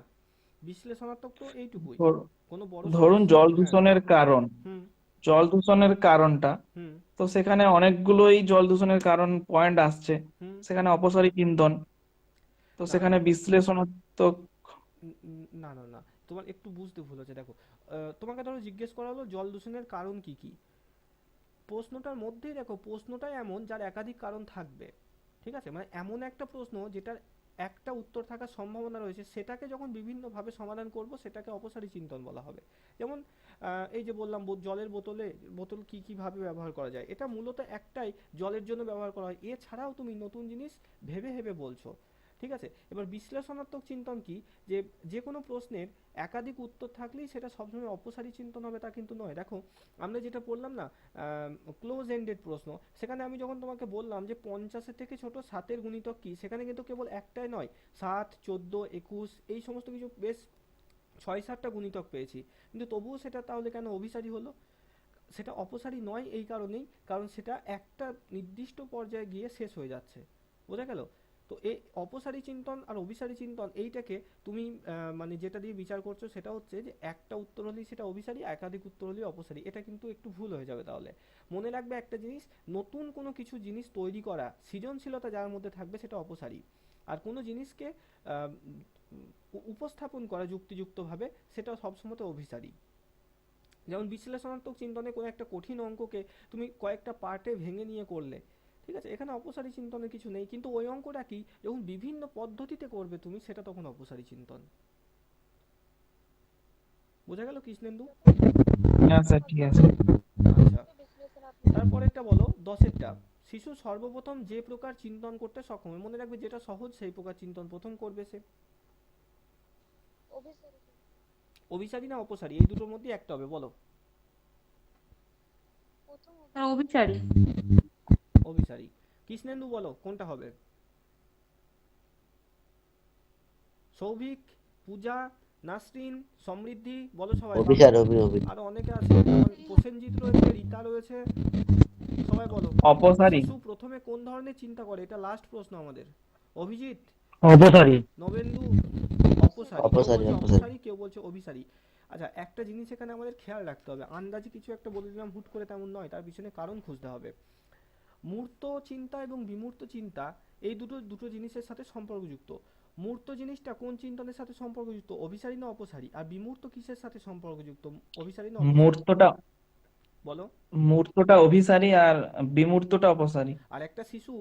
বিশ্লেষণাত্মক তো এইটুকুই, ধর- কোনো বড় ধরুন সমস্যা, জল হ্যাঁ। দূষণের কারণ, হুম। জল দূষণের কারণটা, হুম। তো সেখানে অনেকগুলোই জল দূষণের কারণ পয়েন্ট আসছে, হুম। সেখানে অপসারী চিন্তন, তো না সেখানে বিশ্লেষণাত্মক। না না না, তোমার একটু বুঝতে ভুল হচ্ছে। দেখো তোমাকে ধরো জিজ্ঞেস করা হলো জল দূষণের কারণ কি কি, প্রশ্নটার মধ্যেই দেখো প্রশ্নটাই এমন যার একাধিক কারণ থাকবে। ঠিক আছে, মানে এমন একটা প্রশ্ন যেটার একটা উত্তর থাকার সম্ভাবনা রয়েছে, সেটাকে যখন বিভিন্নভাবে সমাধান করব সেটাকে অপসারী চিন্তন বলা হবে। যেমন এই যে বললাম জলের বোতল কি কি ভাবে ব্যবহার করা যায়, এটা মূলত একটাই, জলের জন্য ব্যবহার করা হয়, এছাড়াও তুমি নতুন জিনিস ভেবে ভেবে বলছো। ঠিক আছে, এবার বিশ্লেষণাত্মক চিন্তন কি, যে যে কোনো প্রশ্নের একাধিক উত্তর থাকলেই সেটা সবসময় অপসারী চিন্তন হবে তা কিন্তু নয়। দেখো আমরা যেটা পড়লাম না, ক্লোজ এন্ডেড প্রশ্ন, সেখানে আমি যখন তোমাকে বললাম যে 50-এর থেকে ছোট 7-এর গুণিতক কি, সেখানে কিন্তু কেবল একটাই নয়, 7, 14, 21 এই সমস্ত কিছু বেশ 6-7টা গুণিতক পেয়েছি, কিন্তু তবুও সেটা তাহলে কেন অভিসারী হলো? সেটা অপসারী নয় এই কারণেই, কারণ সেটা একটা নির্দিষ্ট পর্যায়ে গিয়ে শেষ হয়ে যাচ্ছে। বোঝা গেল? তো এই অপসারী চিন্তন আর অভিসারী চিন্তন এইটাকে তুমি মানে যেটা দিয়ে বিচার করছো সেটা হচ্ছে যে একটা উত্তর হলেই সেটা অভিসারী, একাধিক উত্তর হলেই অপসারী, এটা কিন্তু একটু ভুল হয়ে যাবে। তাহলে মনে রাখবে একটা জিনিস, নতুন কোনো কিছু জিনিস তৈরি করা, সৃজনশীলতা যার মধ্যে থাকবে সেটা অপসারী, আর কোনো জিনিসকে আহ, উপস্থাপন করা যুক্তিযুক্তভাবে সেটা সবসময় তো অভিসারী। যেমন বিশ্লেষণাত্মক চিন্তনে কোনো একটা কঠিন অঙ্ককে তুমি কয়েকটা পার্টে ভেঙে নিয়ে করলে, ঠিক আছে, এখানে অপসারী চিন্তনের কিছু নেই, কিন্তু ওই অঙ্কটা কি যখন বিভিন্ন পদ্ধতিতে করবে তুমি, সেটা তখন অপসারী চিন্তন। বোঝা গেল কৃষ্ণেন্দু? হ্যাঁ স্যার, ঠিক আছে। আচ্ছা, তারপরেরটা বলো 10-এরটা। শিশু সর্বপ্রথম যে প্রকার চিন্তন করতে সক্ষম, মনে রাখবে যেটা সহজ সেই প্রকার চিন্তন প্রথম করবে সে। অভিসারী না অপসারী, এই দুটোর মধ্যে একটা হবে, বলো। স্যার অভিচারী। অভিসারী। কৃষ্ণেন্দু বলো কোনটা হবে? সৌভিক, পূজা, নাসরিন, সমৃদ্ধি, বলো সবাই। অভিসার অভি আরো অনেকে আছে, যেমন প্রসেনজিৎ রয়েছে, রীতা রয়েছে, সবাই বলো। অপসারী। শিশু প্রথমে কোন ধরনের চিন্তা করে, এটা লাস্ট প্রশ্ন আমাদের। অভিজিৎ, অপসারী। নবেন্দু, অপসারী। কেউ অপসারী বলছে অপসারী অপসারী, কেউ বলছে অভিসারী। আচ্ছা, একটা জিনিস এখানে আমাদের খেয়াল রাখতে হবে, আন্দাজে কিছু একটা বলে দিলাম হুট করে তেমন নয়, তার পিছনে কারণ খুঁজতে হবে। মূর্ত চিন্তা এবং বিমূর্ত চিন্তা এই দুটো দুটো জিনিসের সাথে সম্পর্কযুক্ত। মূর্ত জিনিসটা কোন চিন্তনের সাথে সম্পর্কযুক্ত, অভিসারী না অপসারী? আর বিমূর্ত কিসের সাথে সম্পর্কযুক্ত, অভিসারী না অপসারী? মূর্তটা বলো। মূর্তটা অভিসারী আর বিমূর্তটা অপসারী। আর একটা শিশু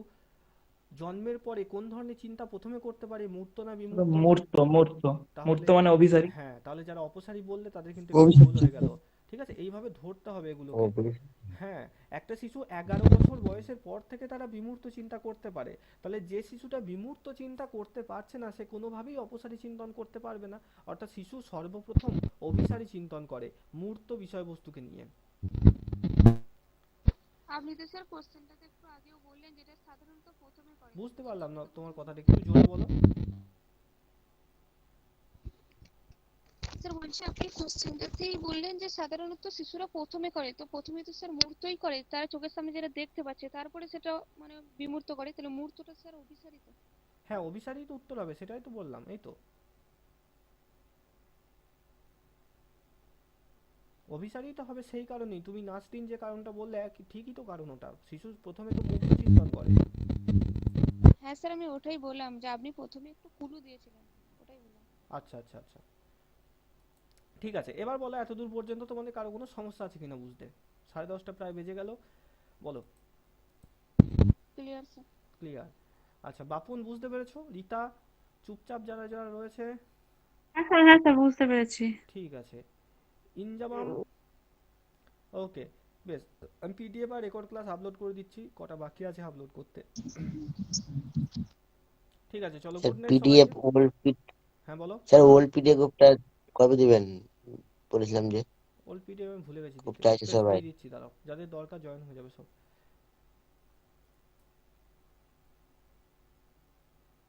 জন্মের পরে কোন ধরনের চিন্তা প্রথমে করতে পারে, মূর্ত না বিমূর্ত? মূর্ত মূর্ত মূর্ত তাহলে মানে অভিসারী। হ্যাঁ, তাহলে যারা অপসারী বললে তাদের কিন্তু একটু ভুল হয়ে গেল। ঠিক আছে, এইভাবে ধরতে হবে এগুলোকে। হ্যাঁ, একটা শিশু 11 বছর বয়সের পর থেকে তারা বিমূর্ত চিন্তা করতে পারে, তাহলে যে শিশুটা বিমূর্ত চিন্তা করতে পারছে না সে কোনোভাবেই অপসারী চিন্তন করতে পারবে না। অর্থাৎ শিশু সর্বপ্রথম অভিসারী চিন্তন করে মূর্ত বিষয়বস্তুকে নিয়ে। আপনি তো স্যার কোশ্চেনটাতে একটু আগেও বললেন যেটা সাধারণত প্রথমে করে। বুঝতে পারলাম না তোমার কথাটা, একটু জোরে বলো। স্যার বলছি আপনি কোশ্চেনটাতেই বললেন যে সাধারণত শিশুরা প্রথমে করে, তো প্রথমে তো স্যার মূর্তই করে, তারা চোখের সামনে যেটা দেখতে পাচ্ছে তারপরে সেটা মানে বিমূর্ত করে, তাহলে মূর্তটা স্যার অভিসারিত। হ্যাঁ, অভিসারী তো উত্তর হবে, সেটাই তো বললাম, এই তো অভিসারী তো হবে। সেই কারণেই তুমি নাসরিন যে কারণটা বললে ঠিকই তো কারণ, ওটা শিশু প্রথমে তো মূর্ত চিন্তন করে। হ্যাঁ স্যার, আমি ওটাই বললাম যে আপনি প্রথমে একটু ক্লু দিয়েছিলেন, ওটাই বললাম। আচ্ছা আচ্ছা আচ্ছা, ঠিক আছে। এবার বলো এতদূর পর্যন্ত তোমাদের কারো কোনো সমস্যা আছে কিনা বুঝতে? 10:30 প্রায় বেজে গেল, বলো। Clear sir. ক্লিয়ার। আচ্ছা বাপুন বুঝতে পেরেছো? রিতা চুপচাপ যারা যারা রয়েছে? হ্যাঁ স্যার বুঝতে পেরেছি। ঠিক আছে। ইনজামাম ওকে, বেশ। আমি পিডিএফ আর রেকর্ড ক্লাস আপলোড করে দিচ্ছি, কটা বাকি আছে আপলোড করতে। ঠিক আছে, চলো স্যার গুড নাইট পিডিএফ সবাইকে। ওল্ড হ্যাঁ বলো। স্যার ওল্ড পিডিএফ গ্রুপটা কবে দিবেন বলেছিলাম যে ওল্ড পিডিএফ আমি ভুলে গেছি খুব দিতে, চাইছে বেশ সবাই। দিয়ে দিচ্ছি, দাঁড়াও, যাদের দরকার জয়েন হয়ে যাবে সব।